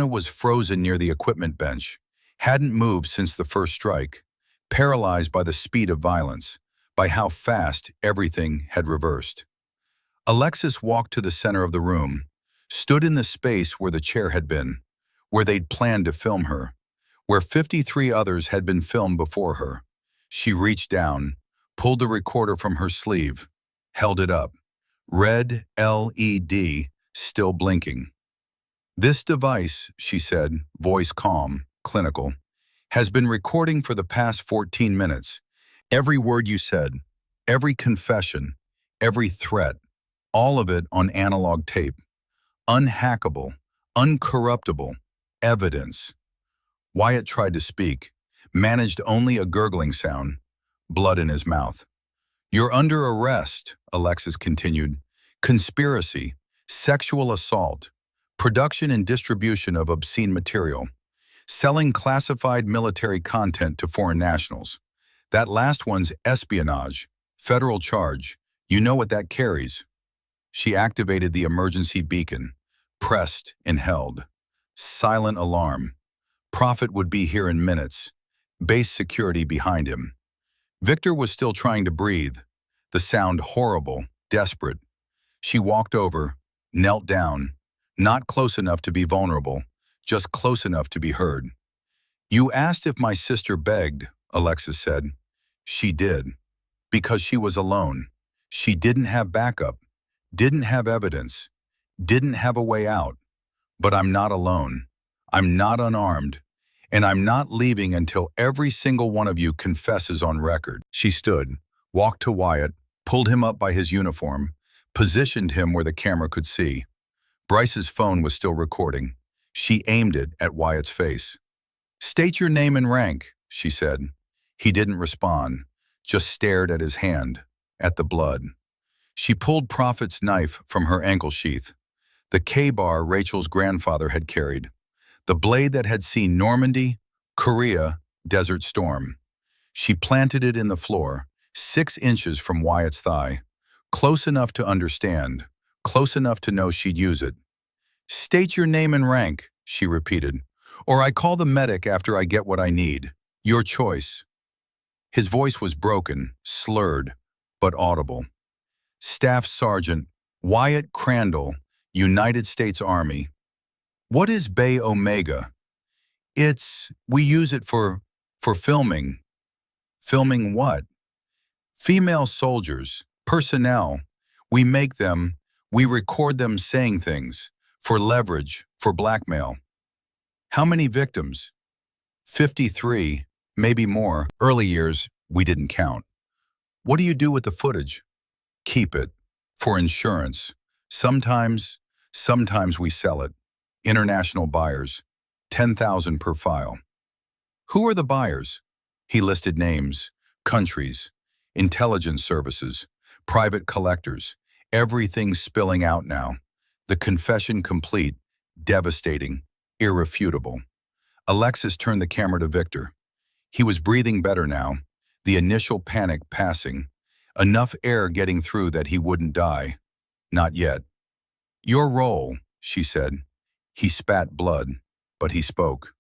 was frozen near the equipment bench, hadn't moved since the first strike, paralyzed by the speed of violence, by how fast everything had reversed. Alexis walked to the center of the room, stood in the space where the chair had been, where they'd planned to film her, where 53 others had been filmed before her. She reached down, pulled the recorder from her sleeve, held it up. Red LED, still blinking. "This device," she said, voice calm, clinical, "has been recording for the past 14 minutes. Every word you said, every confession, every threat, all of it on analog tape. Unhackable, uncorruptible, evidence." Wyatt tried to speak, managed only a gurgling sound, blood in his mouth. "You're under arrest," Alexis continued. "Conspiracy, sexual assault, production and distribution of obscene material, selling classified military content to foreign nationals. That last one's espionage, federal charge. You know what that carries." She activated the emergency beacon, pressed and held. Silent alarm. Prophet would be here in minutes. Base security behind him. Victor was still trying to breathe, the sound horrible, desperate. She walked over, knelt down, not close enough to be vulnerable, just close enough to be heard. "You asked if my sister begged," Alexis said. She did. Because she was alone. She didn't have backup, didn't have evidence, didn't have a way out. But I'm not alone. I'm not unarmed. And I'm not leaving until every single one of you confesses on record. She stood, walked to Wyatt, pulled him up by his uniform, positioned him where the camera could see. Bryce's phone was still recording. She aimed it at Wyatt's face. "State your name and rank," she said. He didn't respond, just stared at his hand, at the blood. She pulled Prophet's knife from her ankle sheath, the K-bar Rachel's grandfather had carried, the blade that had seen Normandy, Korea, Desert Storm. She planted it in the floor, 6 inches from Wyatt's thigh, close enough to understand, close enough to know she'd use it. "State your name and rank," she repeated, "or I call the medic after I get what I need. Your choice." His voice was broken, slurred, but audible. "Staff Sergeant Wyatt Crandall, United States Army." "What is Bay Omega?" We use it for filming." "Filming what?" "Female soldiers, personnel. We make them, we record them saying things, for leverage, for blackmail." "How many victims?" 53, maybe more. Early years, we didn't count." "What do you do with the footage?" "Keep it. For insurance. Sometimes we sell it. International buyers. 10,000 per file." "Who are the buyers?" He listed names, countries, intelligence services, private collectors, everything spilling out now. The confession complete, devastating, irrefutable. Alexis turned the camera to Victor. He was breathing better now, the initial panic passing, enough air getting through that he wouldn't die. Not yet. "Your role," she said. He spat blood, but he spoke.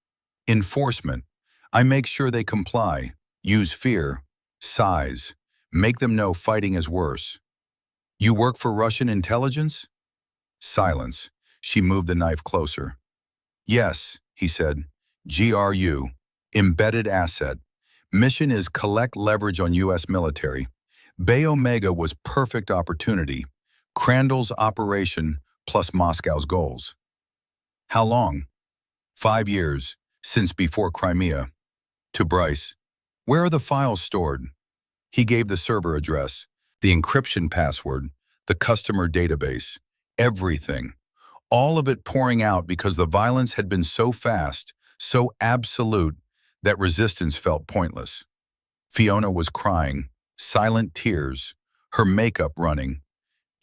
"Enforcement. I make sure they comply, use fear, size, make them know fighting is worse." "You work for Russian intelligence?" Silence. She moved the knife closer. "Yes," he said. "GRU. Embedded asset. Mission is collect leverage on U.S. military. Bay Omega was perfect opportunity. Crandall's operation plus Moscow's goals." "How long?" 5 years, since before Crimea." To Bryce, "Where are the files stored?" He gave the server address, the encryption password, the customer database, everything. All of it pouring out because the violence had been so fast, so absolute, that resistance felt pointless. Fiona was crying, silent tears, her makeup running.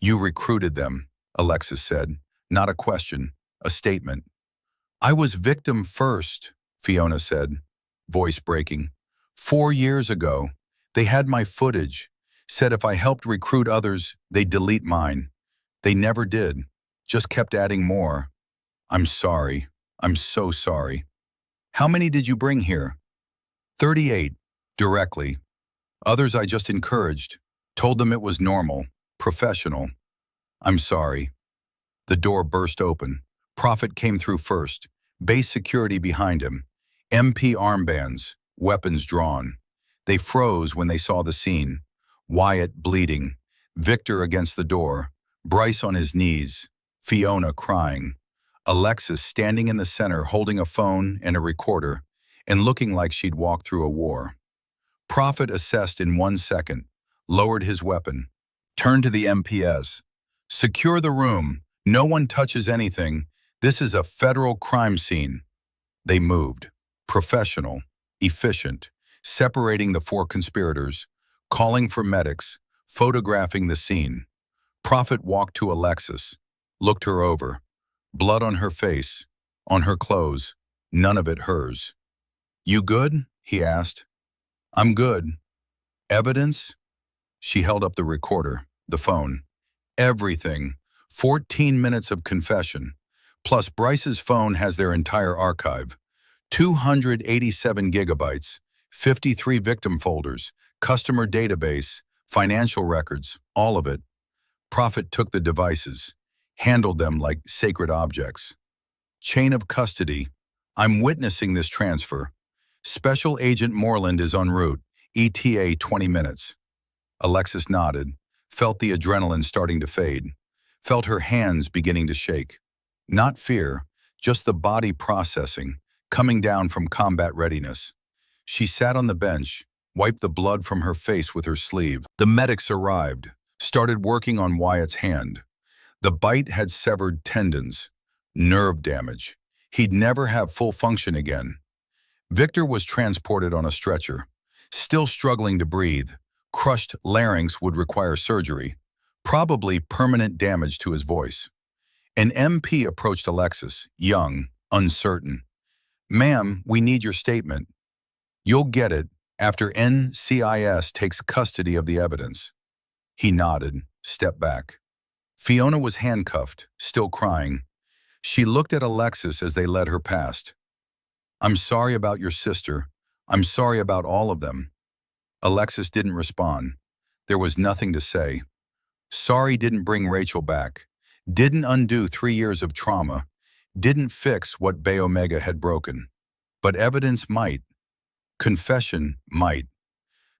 "You recruited them," Alexis said. Not a question, a statement. "I was victim first," Fiona said, voice breaking. 4 years ago, they had my footage, said if I helped recruit others, they'd delete mine. They never did, just kept adding more. I'm sorry. I'm so sorry." "How many did you bring here?" 38, directly. Others I just encouraged, told them it was normal, professional. I'm sorry. The door burst open. Prophet came through first. Base security behind him. MP armbands, weapons drawn. They froze when they saw the scene. Wyatt bleeding. Victor against the door. Bryce on his knees. Fiona crying. Alexis standing in the center holding a phone and a recorder and looking like she'd walked through a war. Prophet assessed in 1 second, lowered his weapon, turned to the MPs. Secure the room. No one touches anything. This is a federal crime scene. They moved. Professional, efficient, separating the 4 conspirators, calling for medics, photographing the scene. Prophet walked to Alexis, looked her over. Blood on her face, on her clothes, none of it hers. You good? He asked. I'm good. Evidence? She held up the recorder, the phone. Everything. 14 minutes of confession. Plus Bryce's phone has their entire archive. 287 gigabytes, 53 victim folders, customer database, financial records, all of it. Prophet took the devices, handled them like sacred objects. Chain of custody. I'm witnessing this transfer. Special Agent Moreland is en route. ETA 20 minutes. Alexis nodded, felt the adrenaline starting to fade, felt her hands beginning to shake. Not fear, just the body processing, coming down from combat readiness. She sat on the bench, wiped the blood from her face with her sleeve. The medics arrived, started working on Wyatt's hand. The bite had severed tendons, nerve damage. He'd never have full function again. Victor was transported on a stretcher, still struggling to breathe. Crushed larynx would require surgery, probably permanent damage to his voice. An MP approached Alexis, young, uncertain. Ma'am, we need your statement. You'll get it after NCIS takes custody of the evidence. He nodded, stepped back. Fiona was handcuffed, still crying. She looked at Alexis as they led her past. I'm sorry about your sister. I'm sorry about all of them. Alexis didn't respond. There was nothing to say. Sorry didn't bring Rachel back. Didn't undo 3 years of trauma. Didn't fix what Bay Omega had broken. But evidence might. Confession might.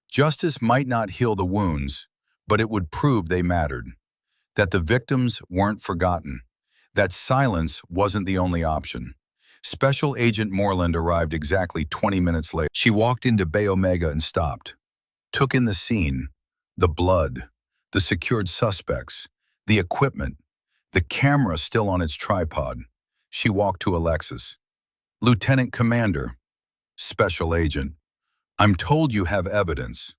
Justice might not heal the wounds, but it would prove they mattered. That the victims weren't forgotten. That silence wasn't the only option. Special Agent Moreland arrived exactly 20 minutes later. She walked into Bay Omega and stopped. Took in the scene, the blood, the secured suspects, the equipment, the camera still on its tripod. She walked to Alexis. Lieutenant Commander, Special Agent, I'm told you have evidence.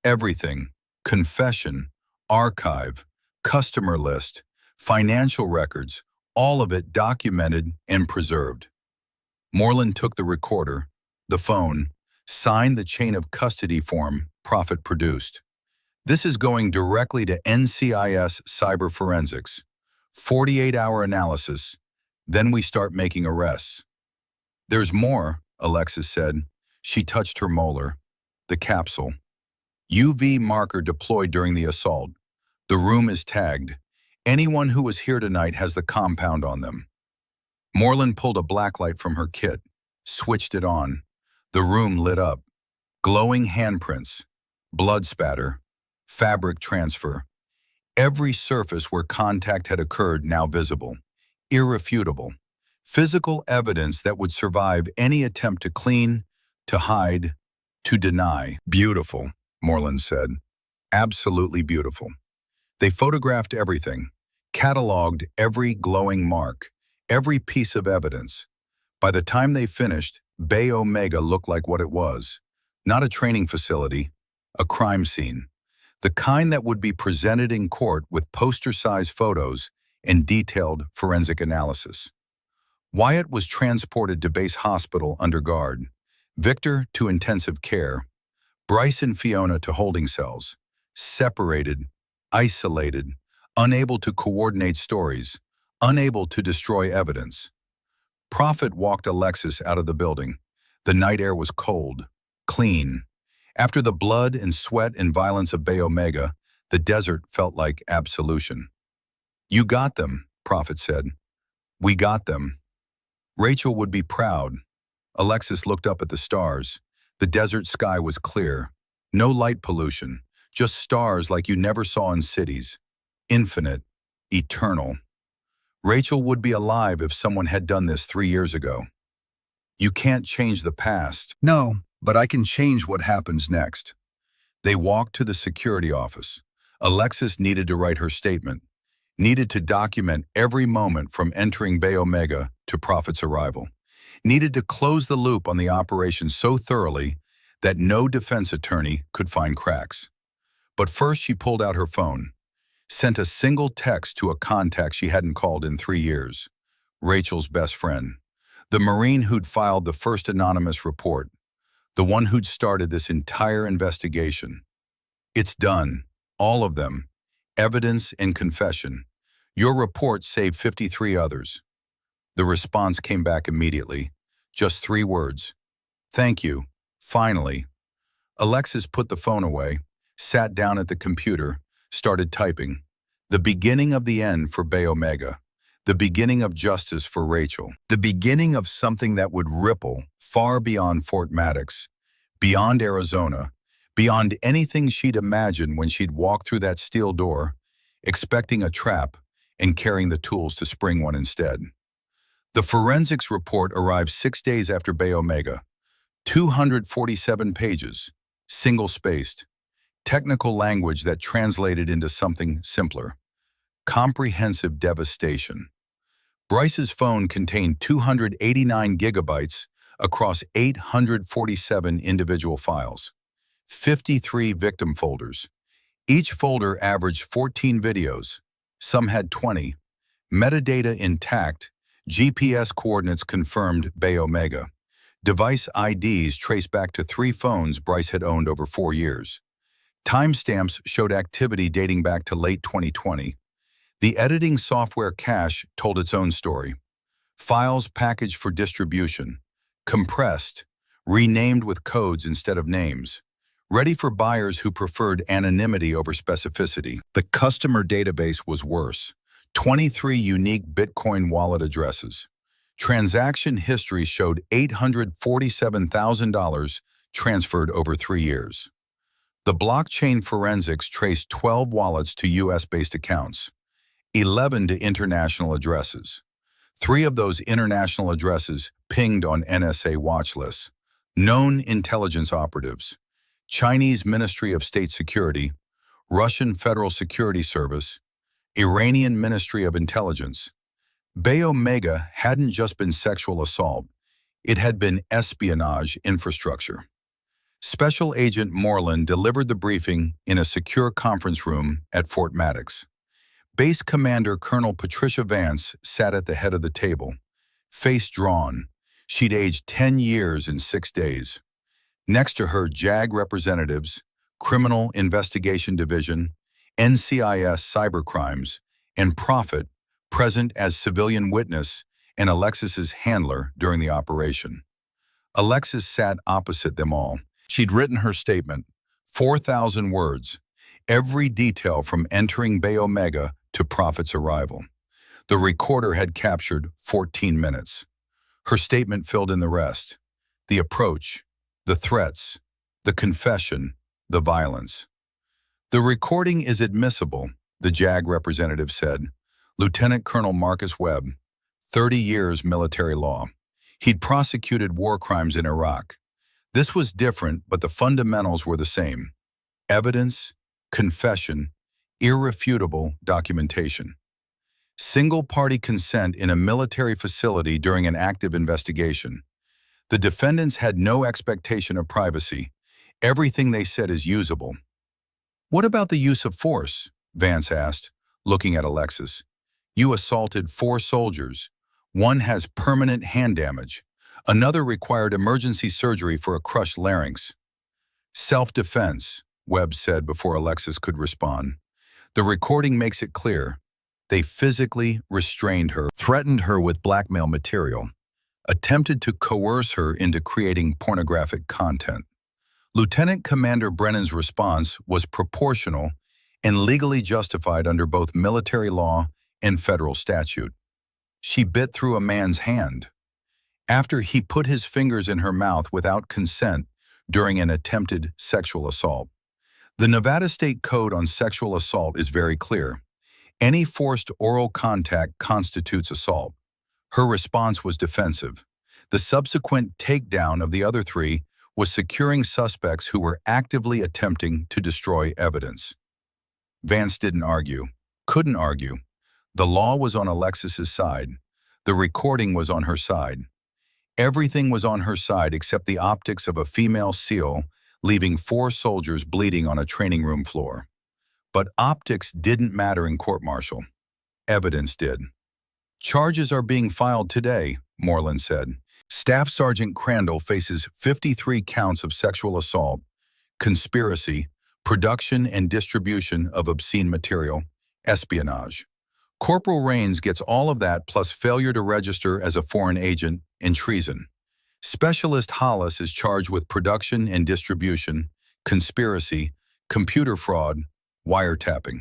Everything, confession, archive, customer list, financial records, all of it documented and preserved. Moreland took the recorder, the phone, signed the chain of custody form Prophet produced. This is going directly to NCIS Cyber Forensics. 48-hour analysis, then we start making arrests. There's more, Alexis said. She touched her molar. The capsule. UV marker deployed during the assault. The room is tagged. Anyone who was here tonight has the compound on them. Moreland pulled a blacklight from her kit, switched it on. The room lit up. Glowing handprints, blood spatter, fabric transfer. Every surface where contact had occurred now visible. Irrefutable. Physical evidence that would survive any attempt to clean, to hide, to deny. Beautiful, Moreland said. Absolutely beautiful. They photographed everything, cataloged every glowing mark, every piece of evidence. By the time they finished, Bay Omega looked like what it was. Not a training facility, a crime scene. The kind that would be presented in court with poster-sized photos and detailed forensic analysis. Wyatt was transported to base hospital under guard, Victor to intensive care, Bryce and Fiona to holding cells, separated, isolated, unable to coordinate stories, unable to destroy evidence. Prophet walked Alexis out of the building. The night air was cold, clean. After the blood and sweat and violence of Bay Omega, the desert felt like absolution. You got them, Prophet said. We got them. Rachel would be proud. Alexis looked up at the stars. The desert sky was clear. No light pollution, just stars like you never saw in cities. Infinite, eternal. Rachel would be alive if someone had done this 3 years ago. You can't change the past. No, but I can change what happens next. They walked to the security office. Alexis needed to write her statement, needed to document every moment from entering Bay Omega to Prophet's arrival, needed to close the loop on the operation so thoroughly that no defense attorney could find cracks. But first she pulled out her phone, sent a single text to a contact she hadn't called in 3 years, Rachel's best friend, the Marine who'd filed the first anonymous report, the one who'd started this entire investigation. It's done, all of them, evidence and confession. Your report saved 53 others. The response came back immediately, just 3 words. Thank you, finally. Alexis put the phone away, sat down at the computer, started typing. The beginning of the end for Bay Omega. The beginning of justice for Rachel. The beginning of something that would ripple far beyond Fort Maddox, beyond Arizona, beyond anything she'd imagined when she'd walked through that steel door, expecting a trap and carrying the tools to spring one instead. The forensics report arrived 6 days after Bay Omega. 247 pages, single-spaced, technical language that translated into something simpler. Comprehensive devastation. Bryce's phone contained 289 gigabytes across 847 individual files, 53 victim folders. Each folder averaged 14 videos, some had 20, metadata intact, GPS coordinates confirmed Bay Omega. Device IDs traced back to 3 phones Bryce had owned over 4 years. Timestamps showed activity dating back to late 2020. The editing software cache told its own story. Files packaged for distribution, compressed, renamed with codes instead of names, ready for buyers who preferred anonymity over specificity. The customer database was worse. 23 unique Bitcoin wallet addresses. Transaction history showed $847,000 transferred over 3 years. The blockchain forensics traced 12 wallets to US-based accounts, 11 to international addresses. 3 of those international addresses pinged on NSA watch lists. Known intelligence operatives, Chinese Ministry of State Security, Russian Federal Security Service, Iranian Ministry of Intelligence. Bay Omega hadn't just been sexual assault, it had been espionage infrastructure. Special Agent Moreland delivered the briefing in a secure conference room at Fort Maddox. Base Commander Colonel Patricia Vance sat at the head of the table, face drawn. She'd aged 10 years in 6 days. Next to her, JAG representatives, Criminal Investigation Division, NCIS Cybercrimes, and Prophet, present as civilian witness and Alexis's handler during the operation. Alexis sat opposite them all. She'd written her statement, 4,000 words, every detail from entering Bay Omega to Prophet's arrival. The recorder had captured 14 minutes. Her statement filled in the rest. The approach, the threats, the confession, the violence. The recording is admissible, the JAG representative said. Lieutenant Colonel Marcus Webb, 30 years military law. He'd prosecuted war crimes in Iraq. This was different, but the fundamentals were the same. Evidence, confession, irrefutable documentation. Single-party consent in a military facility during an active investigation. The defendants had no expectation of privacy. Everything they said is usable. What about the use of force? Vance asked, looking at Alexis. You assaulted 4 soldiers. One has permanent hand damage. Another required emergency surgery for a crushed larynx. Self-defense, Webb said before Alexis could respond. The recording makes it clear. They physically restrained her, threatened her with blackmail material, attempted to coerce her into creating pornographic content. Lieutenant Commander Brennan's response was proportional and legally justified under both military law and federal statute. She bit through a man's hand after he put his fingers in her mouth without consent during an attempted sexual assault. The Nevada State Code on Sexual Assault is very clear. Any forced oral contact constitutes assault. Her response was defensive. The subsequent takedown of the other three was securing suspects who were actively attempting to destroy evidence. Vance didn't argue, couldn't argue. The law was on Alexis's side. The recording was on her side. Everything was on her side except the optics of a female SEAL leaving 4 soldiers bleeding on a training room floor. But optics didn't matter in court-martial. Evidence did. Charges are being filed today, Moreland said. Staff Sergeant Crandall faces 53 counts of sexual assault, conspiracy, production and distribution of obscene material, espionage. Corporal Rains gets all of that plus failure to register as a foreign agent and treason. Specialist Hollis is charged with production and distribution, conspiracy, computer fraud, wiretapping.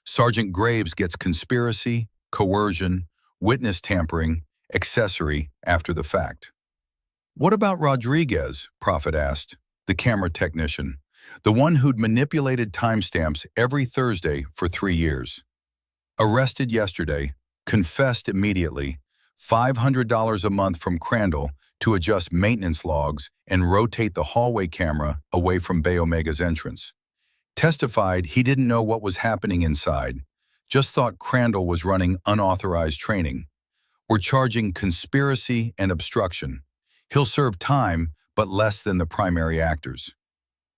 Sergeant Graves gets conspiracy, coercion, witness tampering, accessory after the fact. What about Rodriguez? Prophet asked, the camera technician, the one who'd manipulated timestamps every Thursday for 3 years. Arrested yesterday, confessed immediately, $500 a month from Crandall to adjust maintenance logs and rotate the hallway camera away from Bay Omega's entrance. Testified he didn't know what was happening inside, just thought Crandall was running unauthorized training. We're charging conspiracy and obstruction. He'll serve time, but less than the primary actors.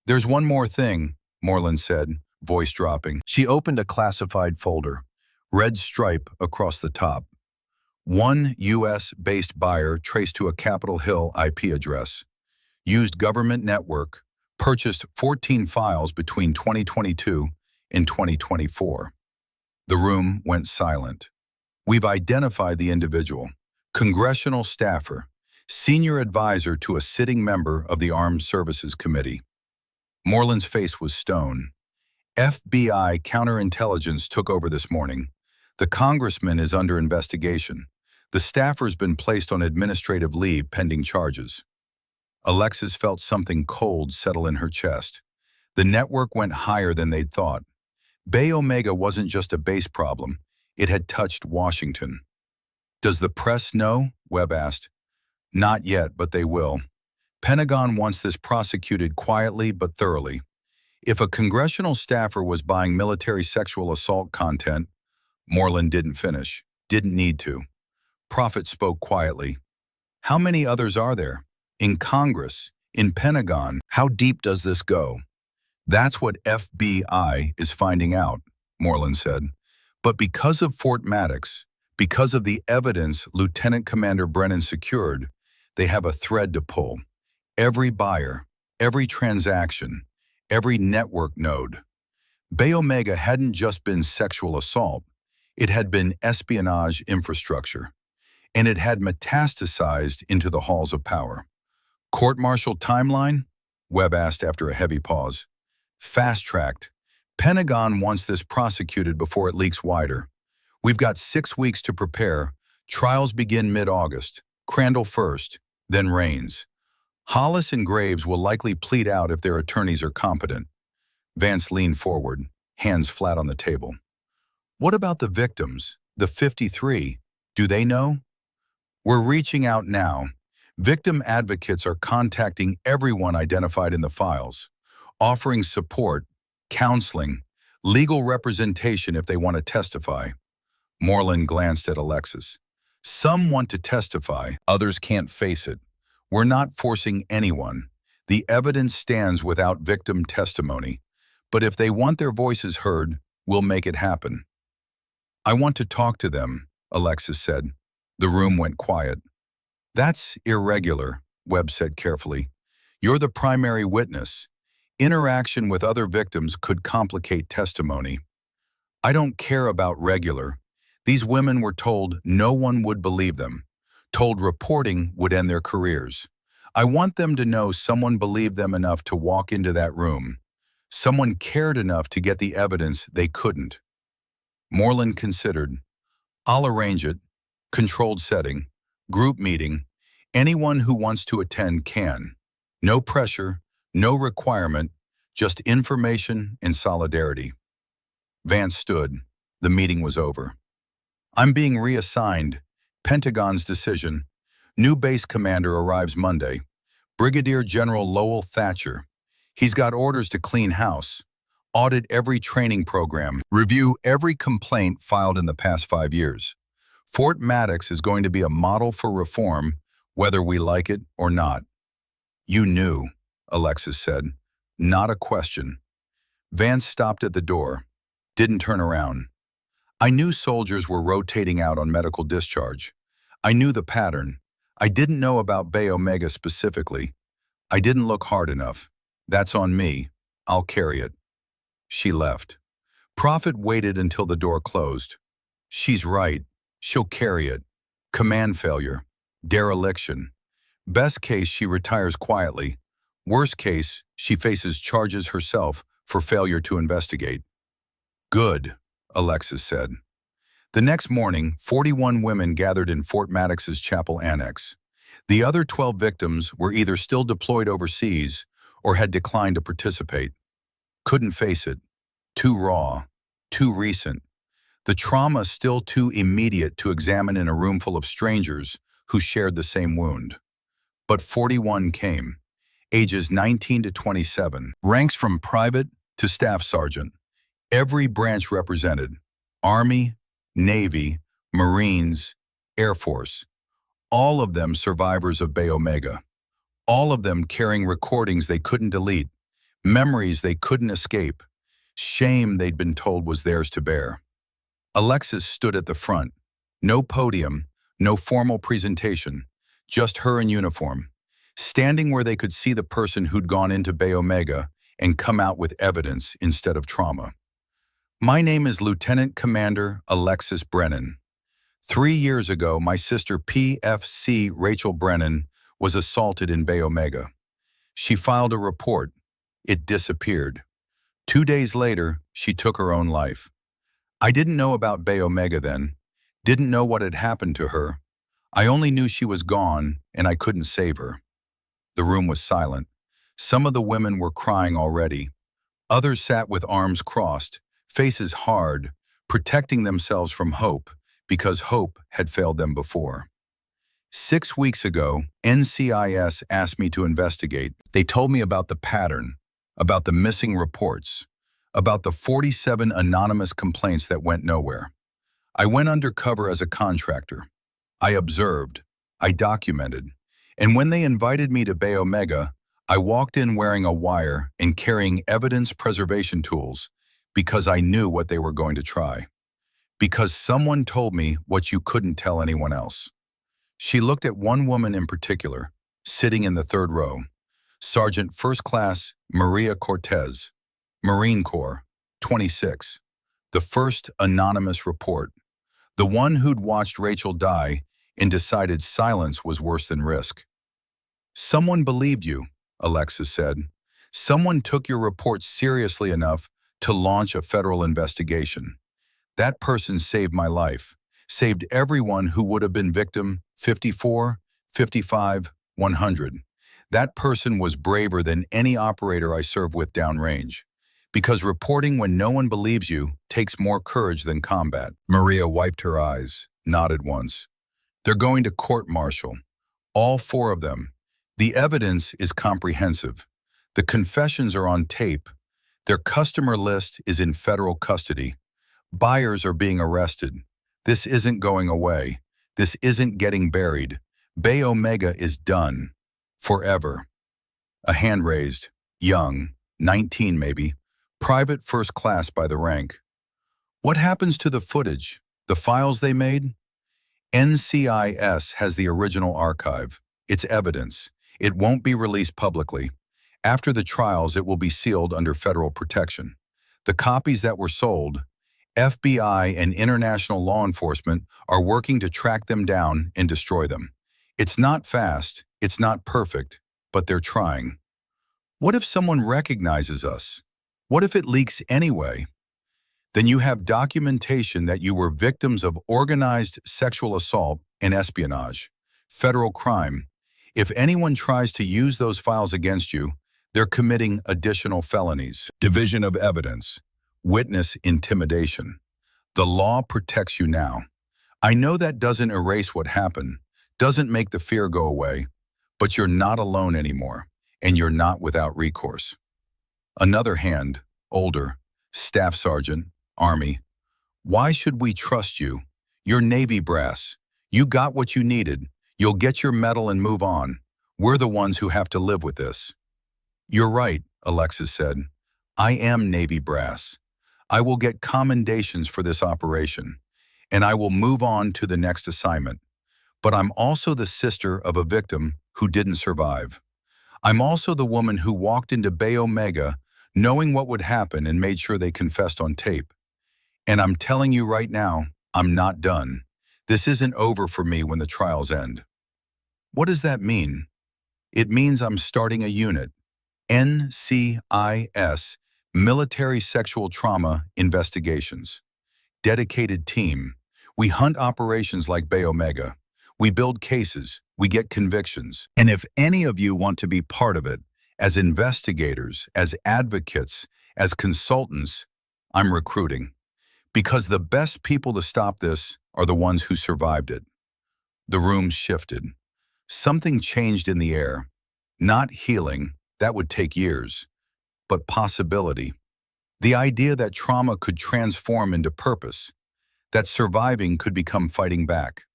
There's one more thing, Moreland said, voice dropping. She opened a classified folder, red stripe across the top. One U.S.-based buyer traced to a Capitol Hill IP address. Used government network, purchased 14 files between 2022 and 2024. The room went silent. We've identified the individual, congressional staffer, senior advisor to a sitting member of the Armed Services Committee. Moreland's face was stone. FBI counterintelligence took over this morning. The congressman is under investigation. The staffer's been placed on administrative leave pending charges. Alexis felt something cold settle in her chest. The network went higher than they'd thought. Bay Omega wasn't just a base problem. It had touched Washington. Does the press know? Webb asked. Not yet, but they will. Pentagon wants this prosecuted quietly but thoroughly. If a congressional staffer was buying military sexual assault content, Moreland didn't finish, didn't need to. Prophet spoke quietly. How many others are there? In Congress, in Pentagon, how deep does this go? That's what FBI is finding out, Moreland said. But because of Fort Maddox, because of the evidence Lieutenant Commander Brennan secured, they have a thread to pull. Every buyer, every transaction, every network node. Bay Omega hadn't just been sexual assault. It had been espionage infrastructure. And it had metastasized into the halls of power. Court-martial timeline? Webb asked after a heavy pause. Fast-tracked. Pentagon wants this prosecuted before it leaks wider. We've got 6 weeks to prepare. Trials begin mid-August. Crandall first, then Rains. Hollis and Graves will likely plead out if their attorneys are competent. Vance leaned forward, hands flat on the table. What about the victims, the 53? Do they know? We're reaching out now. Victim advocates are contacting everyone identified in the files, offering support, counseling, legal representation if they want to testify. Moreland glanced at Alexis. Some want to testify, others can't face it. We're not forcing anyone. The evidence stands without victim testimony. But if they want their voices heard, we'll make it happen. I want to talk to them, Alexis said. The room went quiet. That's irregular, Webb said carefully. You're the primary witness. Interaction with other victims could complicate testimony. I don't care about regular. These women were told no one would believe them, told reporting would end their careers. I want them to know someone believed them enough to walk into that room. Someone cared enough to get the evidence they couldn't. Moreland considered. I'll arrange it. Controlled setting. Group meeting. Anyone who wants to attend can. No pressure, no requirement, just information and solidarity. Vance stood. The meeting was over. I'm being reassigned. Pentagon's decision. New base commander arrives Monday. Brigadier General Lowell Thatcher. He's got orders to clean house, audit every training program, review every complaint filed in the past 5 years. Fort Maddox is going to be a model for reform, whether we like it or not. You knew, Alexis said. Not a question. Vance stopped at the door, didn't turn around. I knew soldiers were rotating out on medical discharge. I knew the pattern. I didn't know about Bay Omega specifically. I didn't look hard enough. That's on me. I'll carry it. She left. Prophet waited until the door closed. She's right. She'll carry it. Command failure. Dereliction. Best case, she retires quietly. Worst case, she faces charges herself for failure to investigate. Good, Alexis said. The next morning, 41 women gathered in Fort Maddox's chapel annex. The other 12 victims were either still deployed overseas or had declined to participate. Couldn't face it. Too raw. Too recent. The trauma still too immediate to examine in a room full of strangers who shared the same wound. But 41 came, ages 19 to 27, ranks from private to staff sergeant. Every branch represented: Army, Navy, Marines, Air Force. All of them survivors of Bay Omega. All of them carrying recordings they couldn't delete, memories they couldn't escape, shame they'd been told was theirs to bear. Alexis stood at the front. No podium, no formal presentation, just her in uniform, standing where they could see the person who'd gone into Bay Omega and come out with evidence instead of trauma. My name is Lieutenant Commander Alexis Brennan. 3 years ago, my sister PFC Rachel Brennan was assaulted in Bay Omega. She filed a report. It disappeared. 2 days later, she took her own life. I didn't know about Bay Omega then, didn't know what had happened to her. I only knew she was gone and I couldn't save her. The room was silent. Some of the women were crying already. Others sat with arms crossed, faces hard, protecting themselves from hope because hope had failed them before. 6 weeks ago, NCIS asked me to investigate. They told me about the pattern, about the missing reports, about the 47 anonymous complaints that went nowhere. I went undercover as a contractor. I observed, I documented, and when they invited me to Bay Omega, I walked in wearing a wire and carrying evidence preservation tools because I knew what they were going to try. Because someone told me what you couldn't tell anyone else. She looked at one woman in particular, sitting in the 3rd row, Sergeant First Class Maria Cortez, Marine Corps, 26, the first anonymous report, the one who'd watched Rachel die and decided silence was worse than risk. Someone believed you, Alexis said. Someone took your report seriously enough to launch a federal investigation. That person saved my life, saved everyone who would have been victim 54, 55, 100. That person was braver than any operator I serve with downrange. Because reporting when no one believes you takes more courage than combat. Maria wiped her eyes, nodded once. They're going to court-martial. All 4 of them. The evidence is comprehensive. The confessions are on tape. Their customer list is in federal custody. Buyers are being arrested. This isn't going away. This isn't getting buried. Bay Omega is done. Forever. A hand raised. Young. 19 maybe. Private first class by the rank. What happens to the footage? The files they made? NCIS has the original archive. It's evidence. It won't be released publicly. After the trials, it will be sealed under federal protection. The copies that were sold, FBI and international law enforcement are working to track them down and destroy them. It's not fast, it's not perfect, but they're trying. What if someone recognizes us? What if it leaks anyway? Then you have documentation that you were victims of organized sexual assault and espionage, federal crime. If anyone tries to use those files against you, they're committing additional felonies. Division of evidence, witness intimidation. The law protects you now. I know that doesn't erase what happened, doesn't make the fear go away, but you're not alone anymore, and you're not without recourse. Another hand, older, staff sergeant, Army. Why should we trust you? You're Navy brass. You got what you needed. You'll get your medal and move on. We're the ones who have to live with this. You're right, Alexis said. I am Navy brass. I will get commendations for this operation, and I will move on to the next assignment. But I'm also the sister of a victim who didn't survive. I'm also the woman who walked into Bay Omega knowing what would happen and made sure they confessed on tape. And I'm telling you right now, I'm not done. This isn't over for me when the trials end. What does that mean? It means I'm starting a unit, NCIS, Military Sexual Trauma Investigations. Dedicated team. We hunt operations like Bay Omega. We build cases. We get convictions. And if any of you want to be part of it, as investigators, as advocates, as consultants, I'm recruiting. Because the best people to stop this are the ones who survived it. The room shifted. Something changed in the air. Not healing, that would take years, but possibility. The idea that trauma could transform into purpose, that surviving could become fighting back.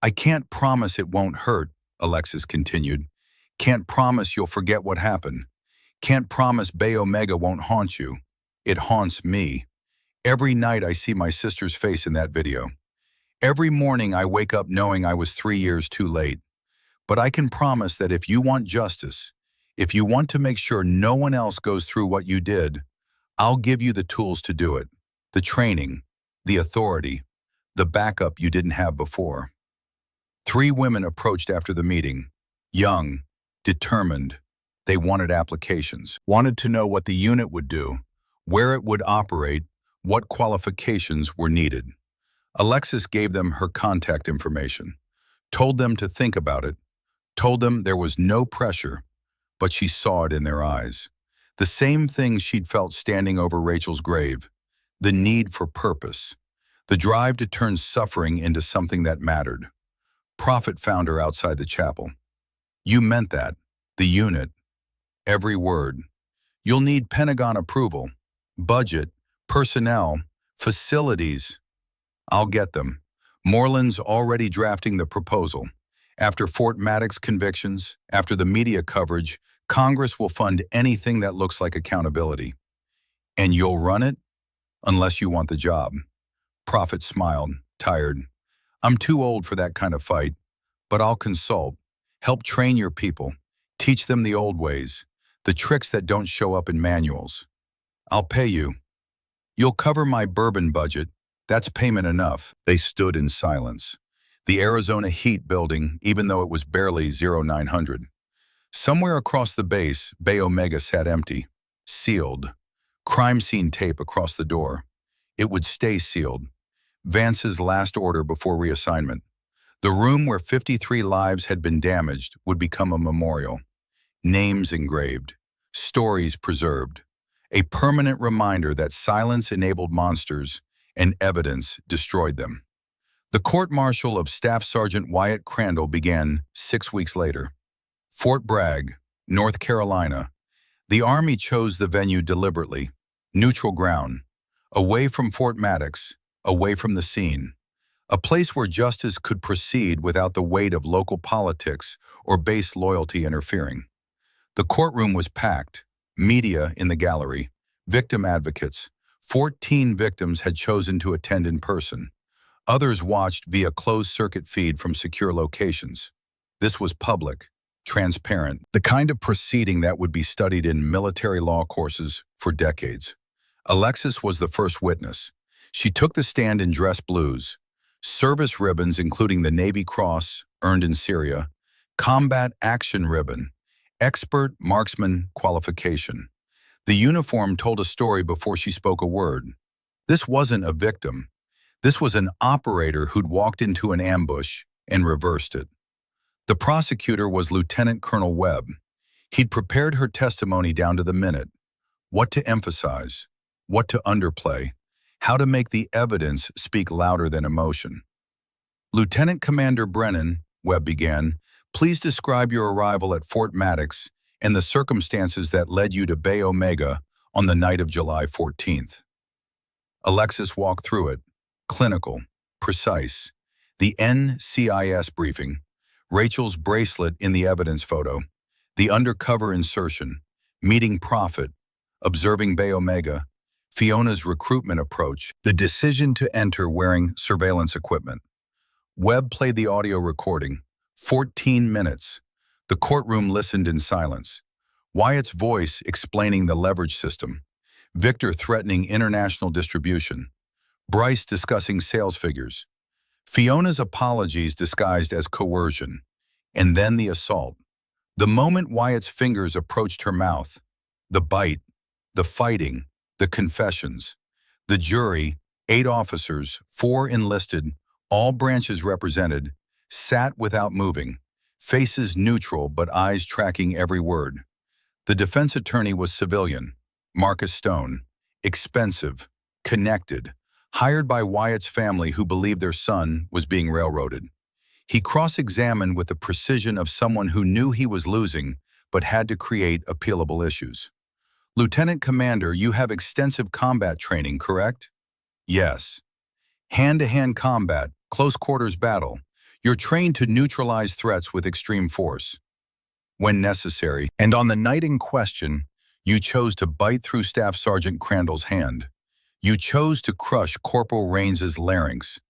I can't promise it won't hurt, Alexis continued. Can't promise you'll forget what happened. Can't promise Bay Omega won't haunt you. It haunts me. Every night I see my sister's face in that video. Every morning I wake up knowing I was 3 years too late. But I can promise that if you want justice, if you want to make sure no one else goes through what you did, I'll give you the tools to do it, the training, the authority, the backup you didn't have before. 3 women approached after the meeting, young, determined. They wanted applications, wanted to know what the unit would do, where it would operate, what qualifications were needed. Alexis gave them her contact information, told them to think about it, told them there was no pressure, but she saw it in their eyes. The same thing she'd felt standing over Rachel's grave, the need for purpose, the drive to turn suffering into something that mattered. Prophet found her outside the chapel. You meant that, the unit, every word. You'll need Pentagon approval, budget, personnel, facilities. I'll get them. Moreland's already drafting the proposal. After Fort Maddox convictions, after the media coverage, Congress will fund anything that looks like accountability. And you'll run it? Unless you want the job. Prophet smiled, tired. I'm too old for that kind of fight, but I'll consult. Help train your people. Teach them the old ways, the tricks that don't show up in manuals. I'll pay you. You'll cover my bourbon budget. That's payment enough. They stood in silence. The Arizona heat building, even though it was barely 0900. Somewhere across the base, Bay Omega sat empty, sealed. Crime scene tape across the door. It would stay sealed. Vance's last order before reassignment. The room where 53 lives had been damaged would become a memorial. Names engraved. Stories preserved. A permanent reminder that silence enabled monsters and evidence destroyed them. The court-martial of Staff Sergeant Wyatt Crandall began 6 weeks later. Fort Bragg, North Carolina. The Army chose the venue deliberately, neutral ground, away from Fort Maddox, away from the scene, a place where justice could proceed without the weight of local politics or base loyalty interfering. The courtroom was packed, media in the gallery, victim advocates. 14 victims had chosen to attend in person. Others watched via closed-circuit feed from secure locations. This was public, transparent, the kind of proceeding that would be studied in military law courses for decades. Alexis was the first witness. She took the stand in dress blues, service ribbons including the Navy Cross earned in Syria, combat action ribbon, expert marksman qualification. The uniform told a story before she spoke a word. This wasn't a victim. This was an operator who'd walked into an ambush and reversed it. The prosecutor was Lieutenant Colonel Webb. He'd prepared her testimony down to the minute. What to emphasize, what to underplay, how to make the evidence speak louder than emotion. Lieutenant Commander Brennan, Webb began, please describe your arrival at Fort Maddox and the circumstances that led you to Bay Omega on the night of July 14th. Alexis walked through it, clinical, precise. The NCIS briefing, Rachel's bracelet in the evidence photo, the undercover insertion, meeting Prophet, observing Bay Omega, Fiona's recruitment approach, the decision to enter wearing surveillance equipment. Webb played the audio recording, 14 minutes. The courtroom listened in silence. Wyatt's voice explaining the leverage system, Victor threatening international distribution, Bryce discussing sales figures, Fiona's apologies disguised as coercion, and then the assault. The moment Wyatt's fingers approached her mouth, the bite, the fighting, the confessions. The jury, 8 officers, 4 enlisted, all branches represented, sat without moving, faces neutral but eyes tracking every word. The defense attorney was civilian, Marcus Stone, expensive, connected, hired by Wyatt's family who believed their son was being railroaded. He cross-examined with the precision of someone who knew he was losing but had to create appealable issues. Lieutenant Commander, you have extensive combat training, correct? Yes. Hand-to-hand combat, close quarters battle. You're trained to neutralize threats with extreme force. When necessary, and on the night in question, you chose to bite through Staff Sergeant Crandall's hand. You chose to crush Corporal Raines's larynx.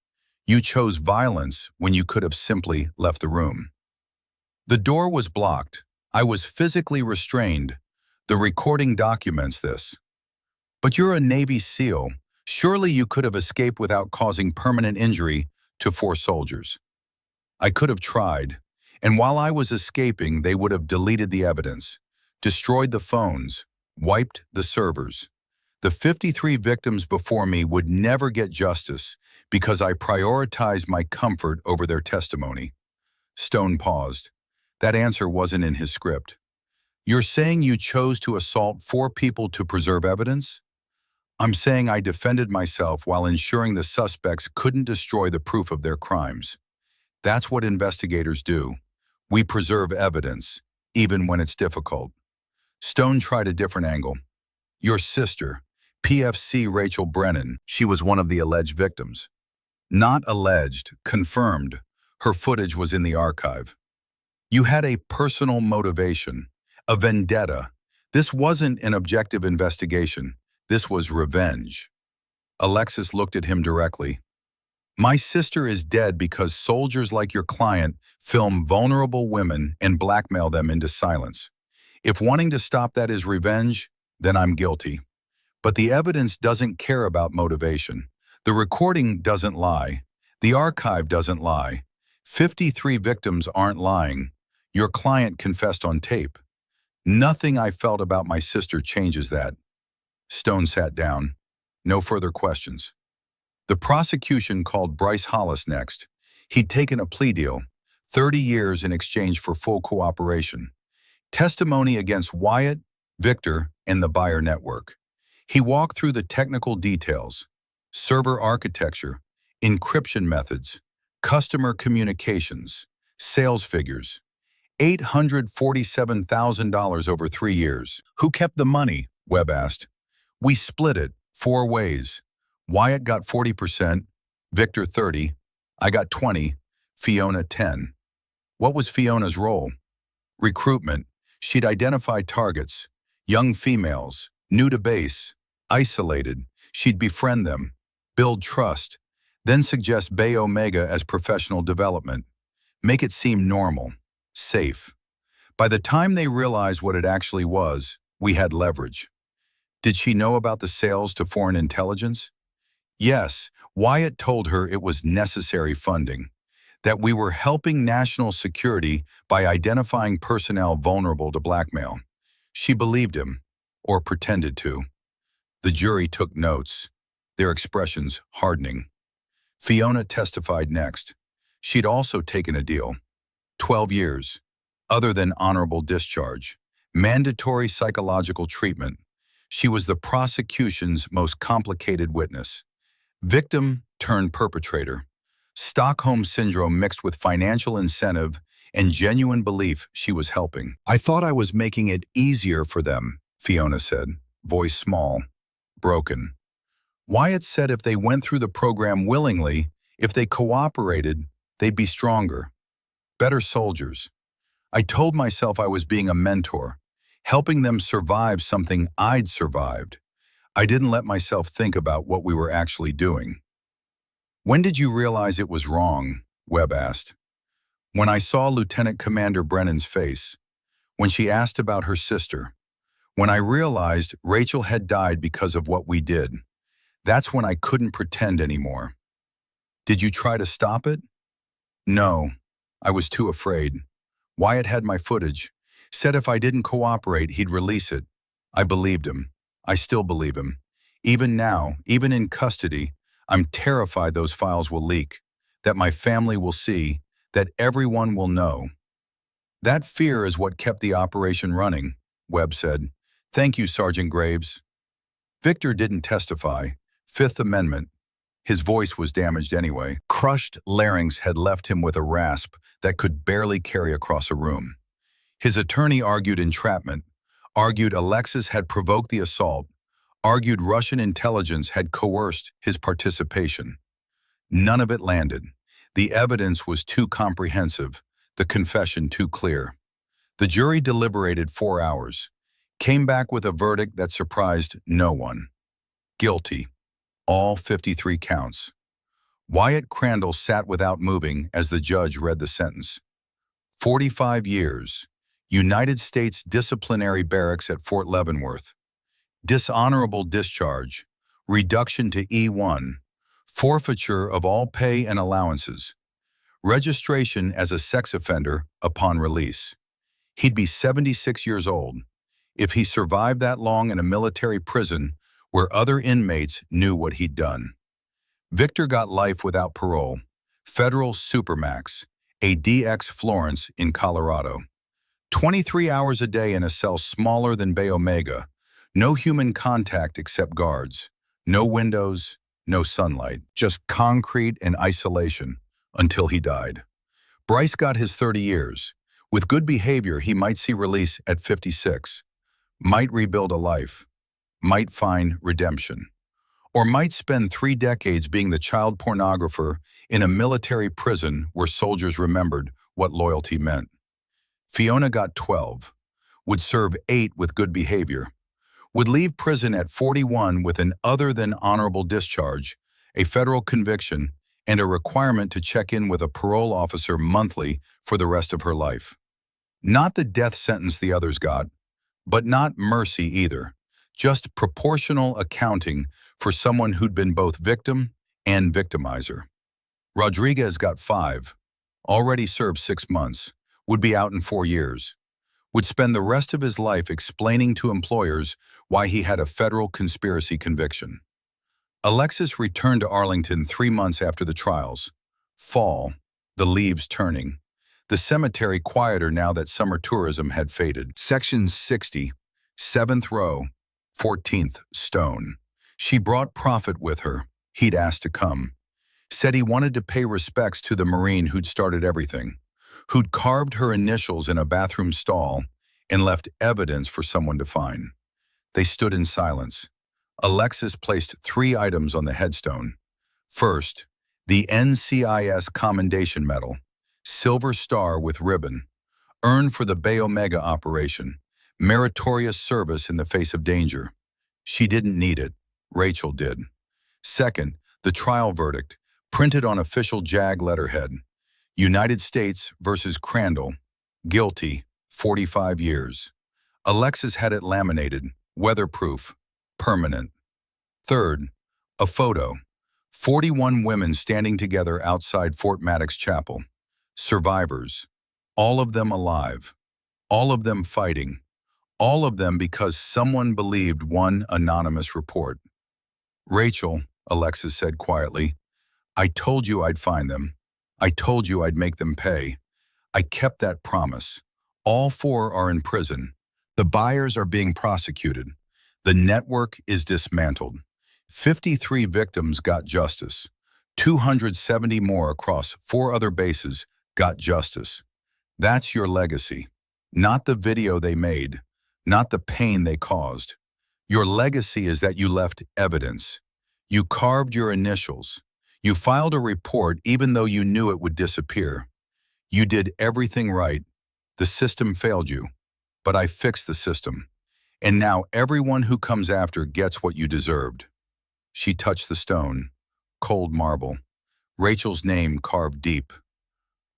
You chose violence when you could have simply left the room. The door was blocked. I was physically restrained. The recording documents this. But you're a Navy SEAL. Surely you could have escaped without causing permanent injury to 4 soldiers. I could have tried, and while I was escaping, they would have deleted the evidence, destroyed the phones, wiped the servers. The 53 victims before me would never get justice because I prioritized my comfort over their testimony. Stone paused. That answer wasn't in his script. You're saying you chose to assault 4 people to preserve evidence? I'm saying I defended myself while ensuring the suspects couldn't destroy the proof of their crimes. That's what investigators do. We preserve evidence, even when it's difficult. Stone tried a different angle. Your sister, PFC Rachel Brennan, she was one of the alleged victims. Not alleged, confirmed. Her footage was in the archive. You had a personal motivation, a vendetta. This wasn't an objective investigation. This was revenge. Alexis looked at him directly. My sister is dead because soldiers like your client film vulnerable women and blackmail them into silence. If wanting to stop that is revenge, then I'm guilty. But the evidence doesn't care about motivation. The recording doesn't lie. The archive doesn't lie. 53 victims aren't lying. Your client confessed on tape. Nothing I felt about my sister changes that. Stone sat down. No further questions. The prosecution called Bryce Hollis next. He'd taken a plea deal, 30 years in exchange for full cooperation. Testimony against Wyatt, Victor, and the buyer network. He walked through the technical details, server architecture, encryption methods, customer communications, sales figures. $847,000 over 3 years. Who kept the money? Webb asked. We split it 4 ways. Wyatt got 40%, Victor 30, I got 20, Fiona 10. What was Fiona's role? Recruitment. She'd identify targets, young females, new to base, isolated. She'd befriend them, build trust, then suggest Bay Omega as professional development. Make it seem normal, safe. By the time they realized what it actually was, we had leverage. Did she know about the sales to foreign intelligence? Yes, Wyatt told her it was necessary funding, that we were helping national security by identifying personnel vulnerable to blackmail. She believed him, or pretended to. The jury took notes. their expressions hardening. Fiona testified next. She'd also taken a deal. 12 years. Other than honorable discharge. Mandatory psychological treatment. She was the prosecution's most complicated witness. Victim turned perpetrator. Stockholm Syndrome mixed with financial incentive and genuine belief she was helping. I thought I was making it easier for them, Fiona said, voice small, broken. Wyatt said if they went through the program willingly, if they cooperated, they'd be stronger, better soldiers. I told myself I was being a mentor, helping them survive something I'd survived. I didn't let myself think about what we were actually doing. When did you realize it was wrong? Webb asked. When I saw Lieutenant Commander Brennan's face, when she asked about her sister, when I realized Rachel had died because of what we did. That's when I couldn't pretend anymore. Did you try to stop it? No, I was too afraid. Wyatt had my footage, said if I didn't cooperate, he'd release it. I believed him. I still believe him. Even now, even in custody, I'm terrified those files will leak, that my family will see, that everyone will know. That fear is what kept the operation running, Webb said. Thank you, Sergeant Graves. Victor didn't testify. Fifth Amendment. His voice was damaged anyway. Crushed larynx had left him with a rasp that could barely carry across a room. His attorney argued entrapment, argued Alexis had provoked the assault, argued Russian intelligence had coerced his participation. None of it landed. The evidence was too comprehensive, the confession too clear. The jury deliberated 4 hours, came back with a verdict that surprised no one. Guilty. All 53 counts. Wyatt Crandall sat without moving as the judge read the sentence. 45 years. United States Disciplinary Barracks at Fort Leavenworth. Dishonorable discharge. Reduction to E1. Forfeiture of all pay and allowances. Registration as a sex offender upon release. He'd be 76 years old. If he survived that long in a military prison where other inmates knew what he'd done. Victor got life without parole. Federal Supermax, a DX Florence in Colorado. 23 hours a day in a cell smaller than Bay Omega. No human contact except guards. No windows, no sunlight. Just concrete and isolation until he died. Bryce got his 30 years. With good behavior, he might see release at 56. Might rebuild a life. Might find redemption. Or might spend 3 decades being the child pornographer in a military prison where soldiers remembered what loyalty meant. Fiona got 12, would serve 8 with good behavior, would leave prison at 41 with an other than honorable discharge, a federal conviction, and a requirement to check in with a parole officer monthly for the rest of her life. Not the death sentence the others got, but not mercy either. Just proportional accounting for someone who'd been both victim and victimizer. Rodriguez got 5, already served 6 months, would be out in 4 years, would spend the rest of his life explaining to employers why he had a federal conspiracy conviction. Alexis returned to Arlington 3 months after the trials. Fall, the leaves turning. The cemetery quieter now that summer tourism had faded. Section 60, 7th row, 14th stone. She brought Prophet with her. He'd asked to come. Said he wanted to pay respects to the Marine who'd started everything, who'd carved her initials in a bathroom stall and left evidence for someone to find. They stood in silence. Alexis placed 3 items on the headstone. First, the NCIS Commendation Medal, silver star with ribbon, earned for the Bay Omega operation, meritorious service in the face of danger. She didn't need it. Rachel did. Second, the trial verdict, printed on official JAG letterhead. United States versus Crandall. Guilty, 45 years. Alexis had it laminated, weatherproof, permanent. Third, a photo. 41 women standing together outside Fort Maddox Chapel. Survivors. All of them alive. All of them fighting. All of them because someone believed one anonymous report. Rachel, Alexis said quietly. I told you I'd find them. I told you I'd make them pay. I kept that promise. All four are in prison. The buyers are being prosecuted. The network is dismantled. 53 victims got justice. 270 more across 4 other bases got justice. That's your legacy. Not the video they made, not the pain they caused. Your legacy is that you left evidence. You carved your initials. You filed a report even though you knew it would disappear. You did everything right. The system failed you, but I fixed the system. And now everyone who comes after gets what you deserved. She touched the stone, cold marble. Rachel's name carved deep.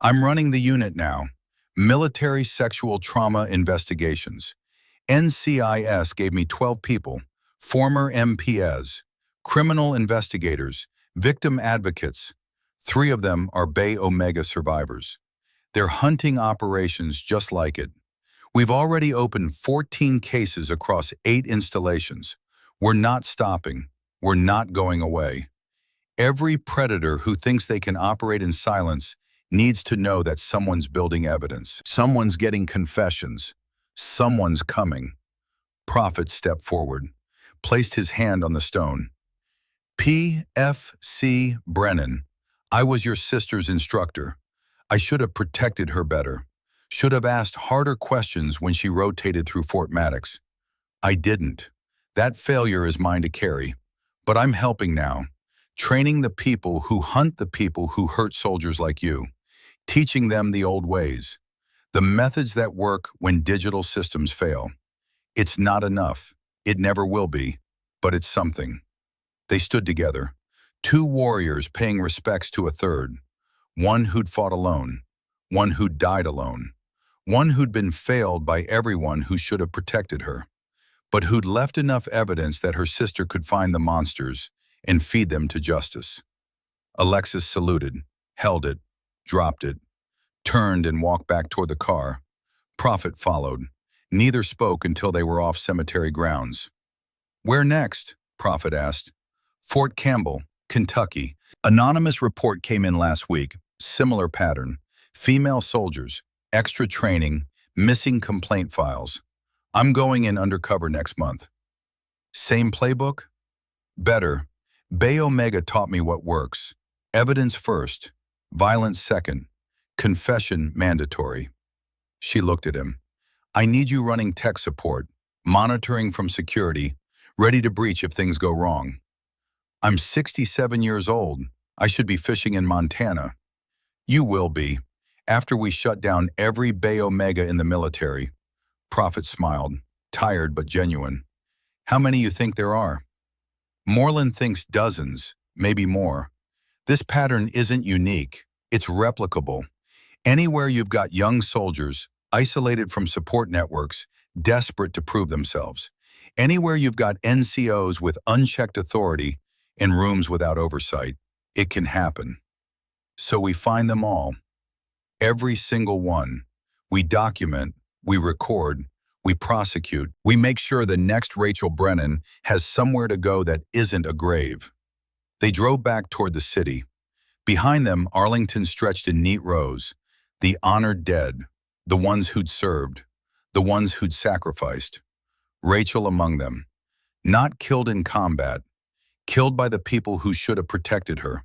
I'm running the unit now. Military Sexual Trauma Investigations. NCIS gave me 12 people, former MPs, criminal investigators, victim advocates. 3 of them are Bay Omega survivors. They're hunting operations just like it. We've already opened 14 cases across 8 installations. We're not stopping. We're not going away. Every predator who thinks they can operate in silence needs to know that someone's building evidence. Someone's getting confessions. Someone's coming. Prophet stepped forward, placed his hand on the stone. P.F.C. Brennan, I was your sister's instructor. I should have protected her better. Should have asked harder questions when she rotated through Fort Maddox. I didn't. That failure is mine to carry. But I'm helping now, training the people who hunt the people who hurt soldiers like you, teaching them the old ways, the methods that work when digital systems fail. It's not enough. It never will be, but it's something. They stood together, 2 warriors paying respects to a third, one who'd fought alone, one who'd died alone, one who'd been failed by everyone who should have protected her, but who'd left enough evidence that her sister could find the monsters and feed them to justice. Alexis saluted, held it, dropped it, turned and walked back toward the car. Prophet followed. Neither spoke until they were off cemetery grounds. Where next? Prophet asked. Fort Campbell, Kentucky. Anonymous report came in last week. Similar pattern. Female soldiers, extra training, missing complaint files. I'm going in undercover next month. Same playbook? Better. Bay Omega taught me what works. Evidence first, violence second, confession mandatory. She looked at him. I need you running tech support, monitoring from security, ready to breach if things go wrong. I'm 67 years old. I should be fishing in Montana. You will be, after we shut down every Bay Omega in the military. Prophet smiled, tired but genuine. How many you think there are? Moreland thinks dozens, maybe more. This pattern isn't unique. It's replicable. Anywhere you've got young soldiers, isolated from support networks, desperate to prove themselves. Anywhere you've got NCOs with unchecked authority in rooms without oversight, it can happen. So we find them all. Every single one. We document, we record, we prosecute, we make sure the next Rachel Brennan has somewhere to go that isn't a grave. They drove back toward the city. Behind them, Arlington stretched in neat rows, the honored dead, the ones who'd served, the ones who'd sacrificed. Rachel among them, not killed in combat, killed by the people who should have protected her,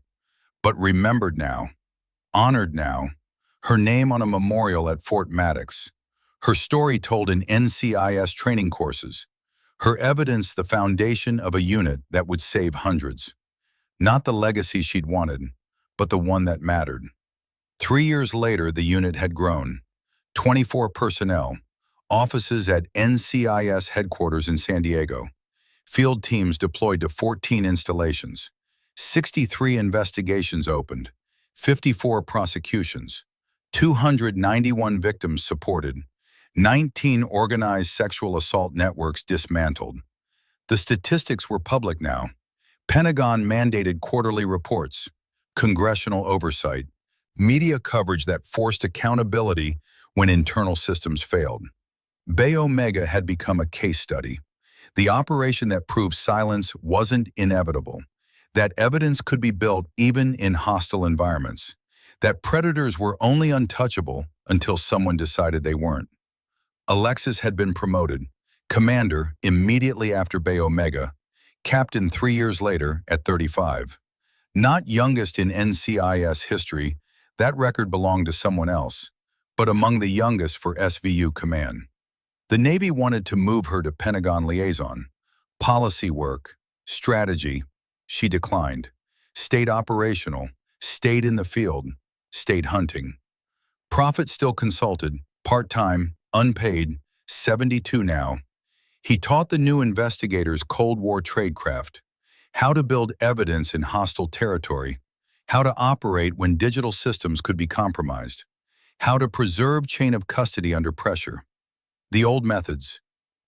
but remembered now, honored now, her name on a memorial at Fort Maddox, her story told in NCIS training courses, her evidence the foundation of a unit that would save hundreds. Not the legacy she'd wanted, but the one that mattered. 3 years later, the unit had grown. 24 personnel, offices at NCIS headquarters in San Diego, field teams deployed to 14 installations, 63 investigations opened, 54 prosecutions, 291 victims supported, 19 organized sexual assault networks dismantled. The statistics were public now. Pentagon mandated quarterly reports, congressional oversight, media coverage that forced accountability when internal systems failed. Bay Omega had become a case study. The operation that proved silence wasn't inevitable. that evidence could be built even in hostile environments, that predators were only untouchable until someone decided they weren't. Alexis had been promoted, commander immediately after Bay Omega, captain 3 years later at 35. Not youngest in NCIS history, that record belonged to someone else, but among the youngest for SVU command. The Navy wanted to move her to Pentagon liaison. Policy work, strategy, she declined. Stayed operational, stayed in the field, stayed hunting. Prophet still consulted, part-time, unpaid, 72 now. He taught the new investigators Cold War tradecraft, how to build evidence in hostile territory, how to operate when digital systems could be compromised, how to preserve chain of custody under pressure. The old methods,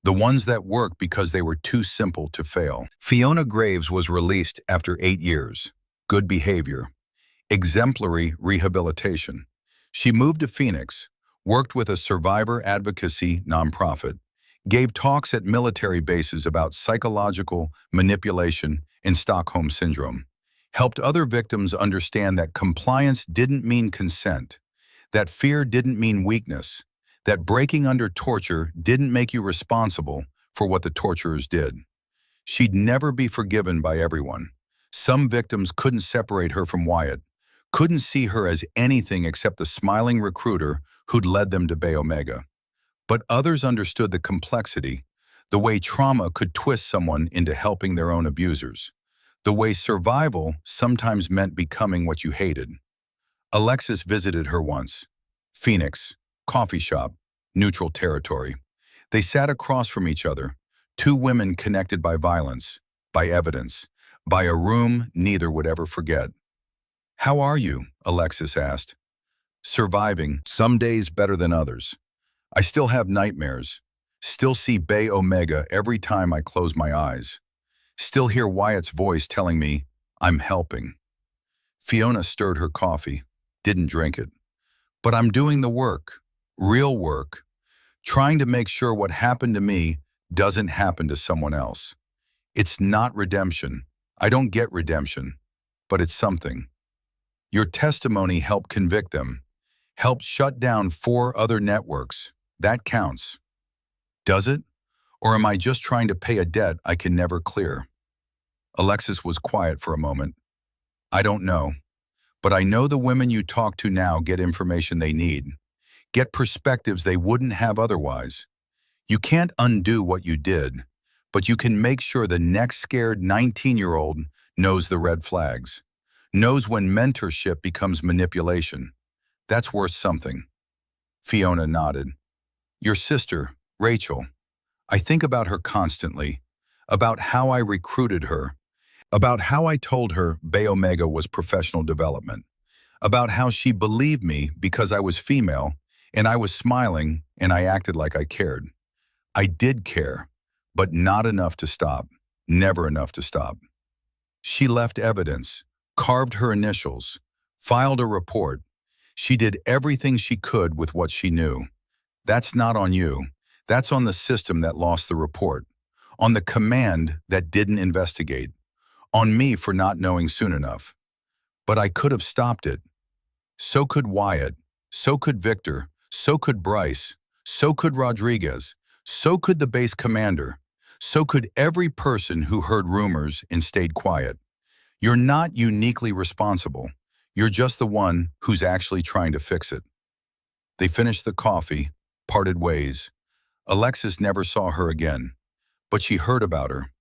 the ones that worked because they were too simple to fail. Fiona Graves was released after 8 years. Good behavior. Exemplary rehabilitation. She moved to Phoenix, worked with a survivor advocacy nonprofit, gave talks at military bases about psychological manipulation and Stockholm Syndrome, helped other victims understand that compliance didn't mean consent, that fear didn't mean weakness, that breaking under torture didn't make you responsible for what the torturers did. She'd never be forgiven by everyone. Some victims couldn't separate her from Wyatt, couldn't see her as anything except the smiling recruiter who'd led them to Bay Omega. But others understood the complexity, the way trauma could twist someone into helping their own abusers, the way survival sometimes meant becoming what you hated. Alexis visited her once. Phoenix, coffee shop, neutral territory. They sat across from each other, two women connected by violence, by evidence, by a room neither would ever forget. "How are you?" Alexis asked. "Surviving, some days better than others. I still have nightmares, still see Bay Omega every time I close my eyes, still hear Wyatt's voice telling me, I'm helping." Fiona stirred her coffee, didn't drink it. "But I'm doing the work, real work, trying to make sure what happened to me doesn't happen to someone else. It's not redemption. I don't get redemption, but it's something. Your testimony helped convict them, helped shut down 4 other networks. That counts. Does it? Or am I just trying to pay a debt I can never clear?" Alexis was quiet for a moment. "I don't know, but I know the women you talk to now get information they need, get perspectives they wouldn't have otherwise. You can't undo what you did, but you can make sure the next scared 19-year-old knows the red flags, knows when mentorship becomes manipulation. That's worth something." Fiona nodded. "Your sister, Rachel, I think about her constantly, about how I recruited her, about how I told her Bay Omega was professional development, about how she believed me because I was female and I was smiling and I acted like I cared. I did care, but not enough to stop, never enough to stop. She left evidence, carved her initials, filed a report. She did everything she could with what she knew. That's not on you. That's on the system that lost the report, on the command that didn't investigate, on me for not knowing soon enough. But I could have stopped it. So could Wyatt, so could Victor, so could Bryce, so could Rodriguez, so could the base commander, so could every person who heard rumors and stayed quiet. You're not uniquely responsible. You're just the one who's actually trying to fix it." They finished the coffee, parted ways. Alexis never saw her again, but she heard about her.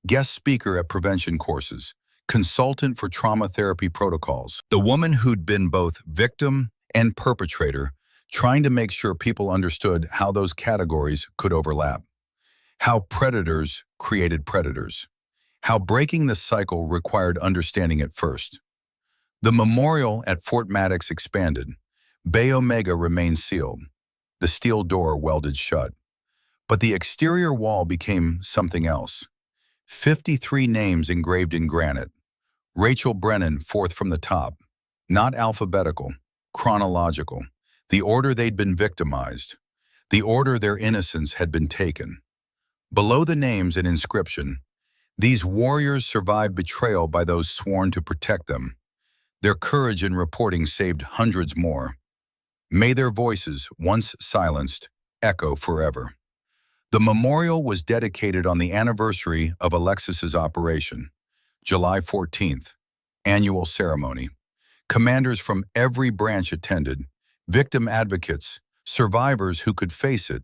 Guest speaker at prevention courses, consultant for trauma therapy protocols. The woman who'd been both victim and perpetrator, trying to make sure people understood how those categories could overlap, how predators created predators, how breaking the cycle required understanding at first. The memorial at Fort Maddox expanded. Bay Omega remained sealed, the steel door welded shut. But the exterior wall became something else. 53 names engraved in granite. Rachel Brennan, 4th from the top. Not alphabetical, chronological. The order they'd been victimized. The order their innocence had been taken. Below the names, an inscription. These warriors survived betrayal by those sworn to protect them. Their courage in reporting saved hundreds more. May their voices, once silenced, echo forever. The memorial was dedicated on the anniversary of Alexis's operation, July 14th, annual ceremony. Commanders from every branch attended, victim advocates, survivors who could face it,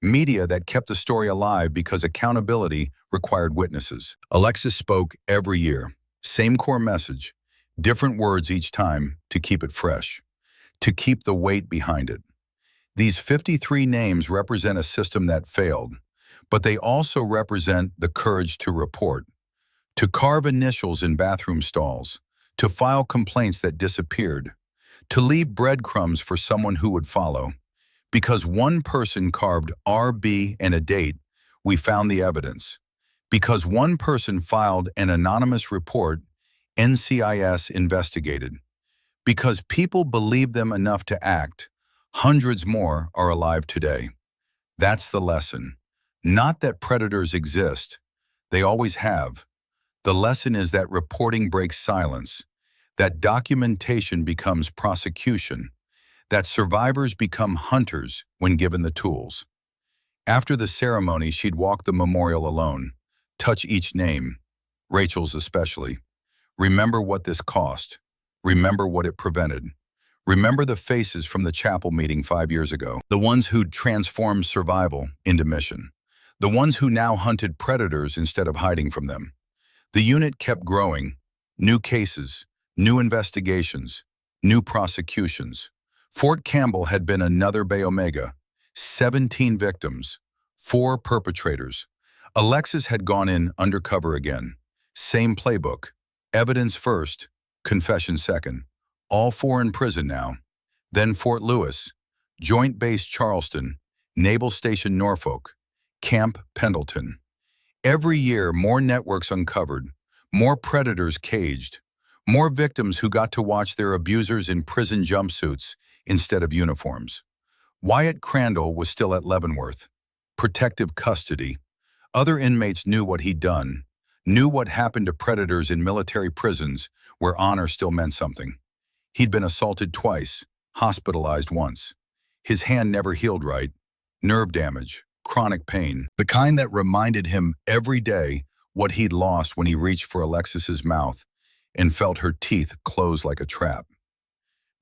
media that kept the story alive because accountability required witnesses. Alexis spoke every year, same core message, different words each time to keep it fresh, to keep the weight behind it. These 53 names represent a system that failed, but they also represent the courage to report, to carve initials in bathroom stalls, to file complaints that disappeared, to leave breadcrumbs for someone who would follow. Because one person carved RB and a date, we found the evidence. Because one person filed an anonymous report, NCIS investigated. Because people believed them enough to act, hundreds more are alive today. That's the lesson. Not that predators exist. They always have. The lesson is that reporting breaks silence, that documentation becomes prosecution, that survivors become hunters when given the tools. After the ceremony, she'd walk the memorial alone, touch each name, Rachel's especially. Remember what this cost. Remember what it prevented. Remember the faces from the chapel meeting 5 years ago, the ones who'd transformed survival into mission, the ones who now hunted predators instead of hiding from them. The unit kept growing, new cases, new investigations, new prosecutions. Fort Campbell had been another Bay Omega, 17 victims, 4 perpetrators. Alexis had gone in undercover again. Same playbook, evidence first, confession second. All 4 in prison now. Then Fort Lewis, Joint Base Charleston, Naval Station Norfolk, Camp Pendleton. Every year, more networks uncovered, more predators caged, more victims who got to watch their abusers in prison jumpsuits instead of uniforms. Wyatt Crandall was still at Leavenworth, protective custody. Other inmates knew what he'd done, knew what happened to predators in military prisons where honor still meant something. He'd been assaulted twice, hospitalized once. His hand never healed right. Nerve damage, chronic pain. The kind that reminded him every day what he'd lost when he reached for Alexis's mouth and felt her teeth close like a trap.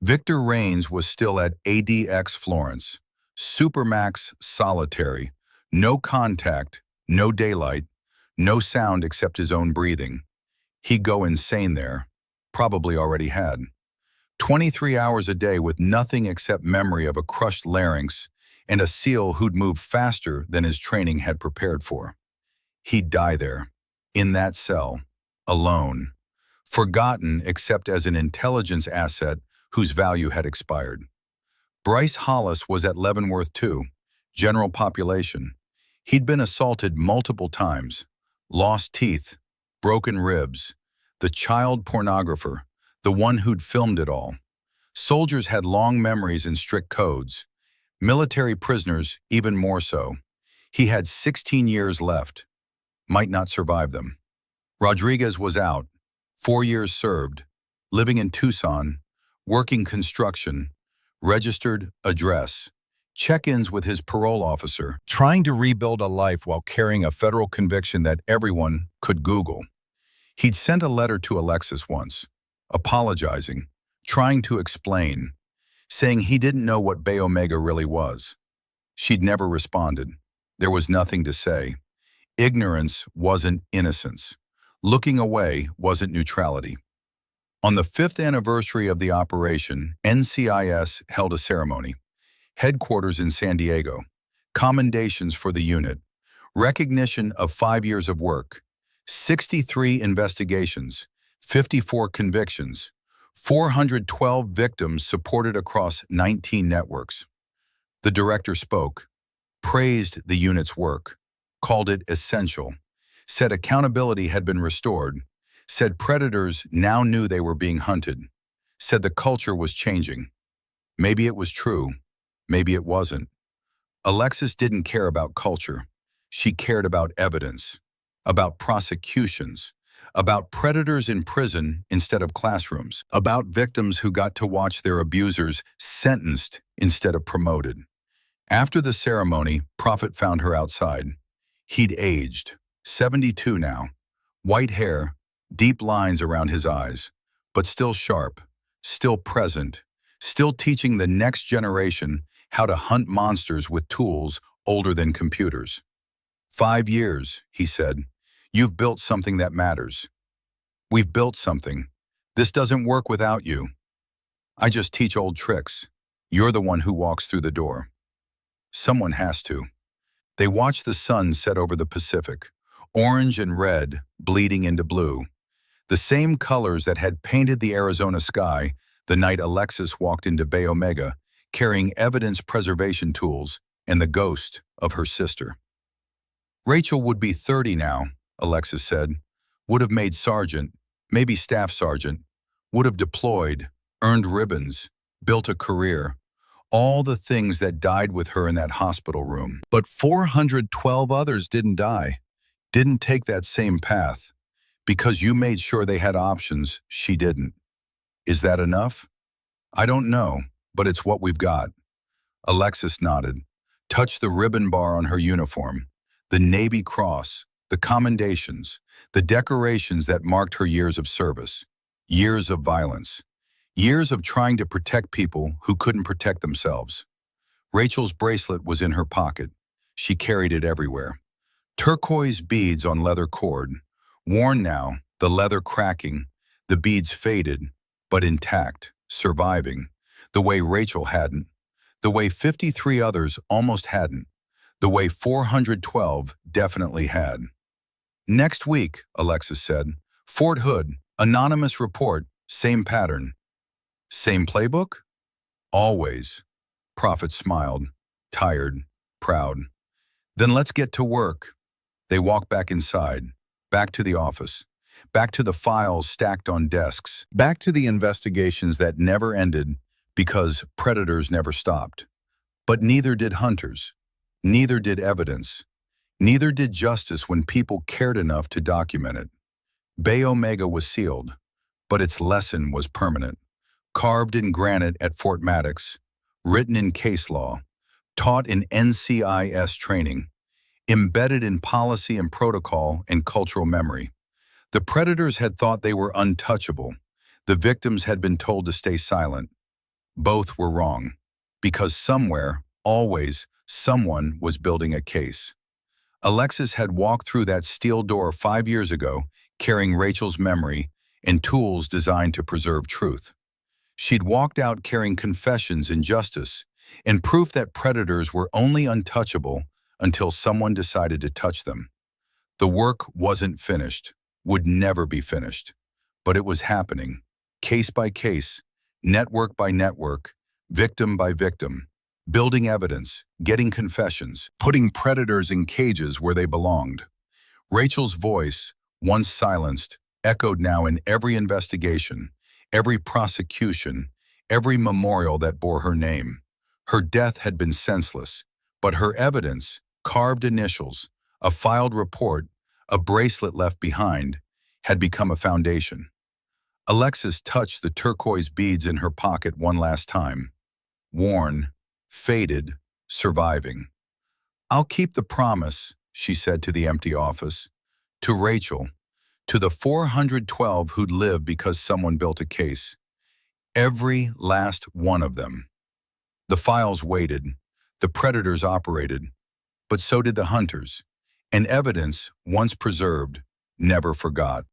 Victor Raines was still at ADX Florence, Supermax solitary, no contact, no daylight, no sound except his own breathing. He'd go insane there, probably already had. 23 hours a day with nothing except memory of a crushed larynx and a SEAL who'd moved faster than his training had prepared for. He'd die there, in that cell, alone, forgotten except as an intelligence asset whose value had expired. Bryce Hollis was at Leavenworth too, general population. He'd been assaulted multiple times, lost teeth, broken ribs, the child pornographer, the one who'd filmed it all. Soldiers had long memories and strict codes. Military prisoners, even more so. He had 16 years left. Might not survive them. Rodriguez was out, 4 years served, living in Tucson, working construction, registered address, check-ins with his parole officer, trying to rebuild a life while carrying a federal conviction that everyone could Google. He'd sent a letter to Alexis once, apologizing, trying to explain, saying he didn't know what Bay Omega really was. She'd never responded. There was nothing to say. Ignorance wasn't innocence. Looking away wasn't neutrality. On the 5th anniversary of the operation, NCIS held a ceremony. Headquarters in San Diego. Commendations for the unit. Recognition of 5 years of work. 63 investigations. 54 convictions. 412 victims supported across 19 networks. The director spoke, praised the unit's work, called it essential, said accountability had been restored, said predators now knew they were being hunted, said the culture was changing. Maybe it was true, maybe it wasn't. Alexis didn't care about culture. She cared about evidence. about prosecutions, about predators in prison instead of classrooms, about victims who got to watch their abusers sentenced instead of promoted. After the ceremony, Prophet found her outside. He'd aged, 72 now, white hair, deep lines around his eyes, but still sharp, still present, still teaching the next generation how to hunt monsters with tools older than computers. 5 years, he said. You've built something that matters. We've built something. This doesn't work without you. I just teach old tricks. You're the one who walks through the door. Someone has to. They watched the sun set over the Pacific, orange and red bleeding into blue, the same colors that had painted the Arizona sky the night Alexis walked into Bay Omega carrying evidence preservation tools and the ghost of her sister. Rachel would be 30 now, Alexis said, would have made sergeant, maybe staff sergeant, would have deployed, earned ribbons, built a career, all the things that died with her in that hospital room. But 412 others didn't die, didn't take that same path, because you made sure they had options she didn't. Is that enough? I don't know, but it's what we've got. Alexis nodded, touched the ribbon bar on her uniform, the Navy Cross, the commendations, the decorations that marked her years of service, years of violence, years of trying to protect people who couldn't protect themselves. Rachel's bracelet was in her pocket. She carried it everywhere. Turquoise beads on leather cord, worn now, the leather cracking, the beads faded, but intact, surviving, the way Rachel hadn't, the way 53 others almost hadn't, the way 412 definitely had. Next week, Alexis said, Fort Hood, anonymous report, same pattern. Same playbook? Always. Prophet smiled, tired, proud. Then let's get to work. They walked back inside, back to the office, back to the files stacked on desks, back to the investigations that never ended because predators never stopped. But neither did hunters, neither did evidence, neither did justice when people cared enough to document it. Bay Omega was sealed, but its lesson was permanent. Carved in granite at Fort Maddox, written in case law, taught in NCIS training, embedded in policy and protocol and cultural memory. The predators had thought they were untouchable. The victims had been told to stay silent. Both were wrong, because somewhere, always, someone was building a case. Alexis had walked through that steel door 5 years ago, carrying Rachel's memory and tools designed to preserve truth. She'd walked out carrying confessions and justice, and proof that predators were only untouchable until someone decided to touch them. The work wasn't finished, would never be finished, but it was happening, case by case, network by network, victim by victim, building evidence, getting confessions, putting predators in cages where they belonged. Rachel's voice, once silenced, echoed now in every investigation, every prosecution, every memorial that bore her name. Her death had been senseless, but her evidence, carved initials, a filed report, a bracelet left behind, had become a foundation. Alexis touched the turquoise beads in her pocket one last time. Worn, faded, surviving. I'll keep the promise, she said to the empty office, to Rachel, to the 412 who'd lived because someone built a case. Every last one of them. The files waited, the predators operated, but so did the hunters, and evidence, once preserved, never forgot.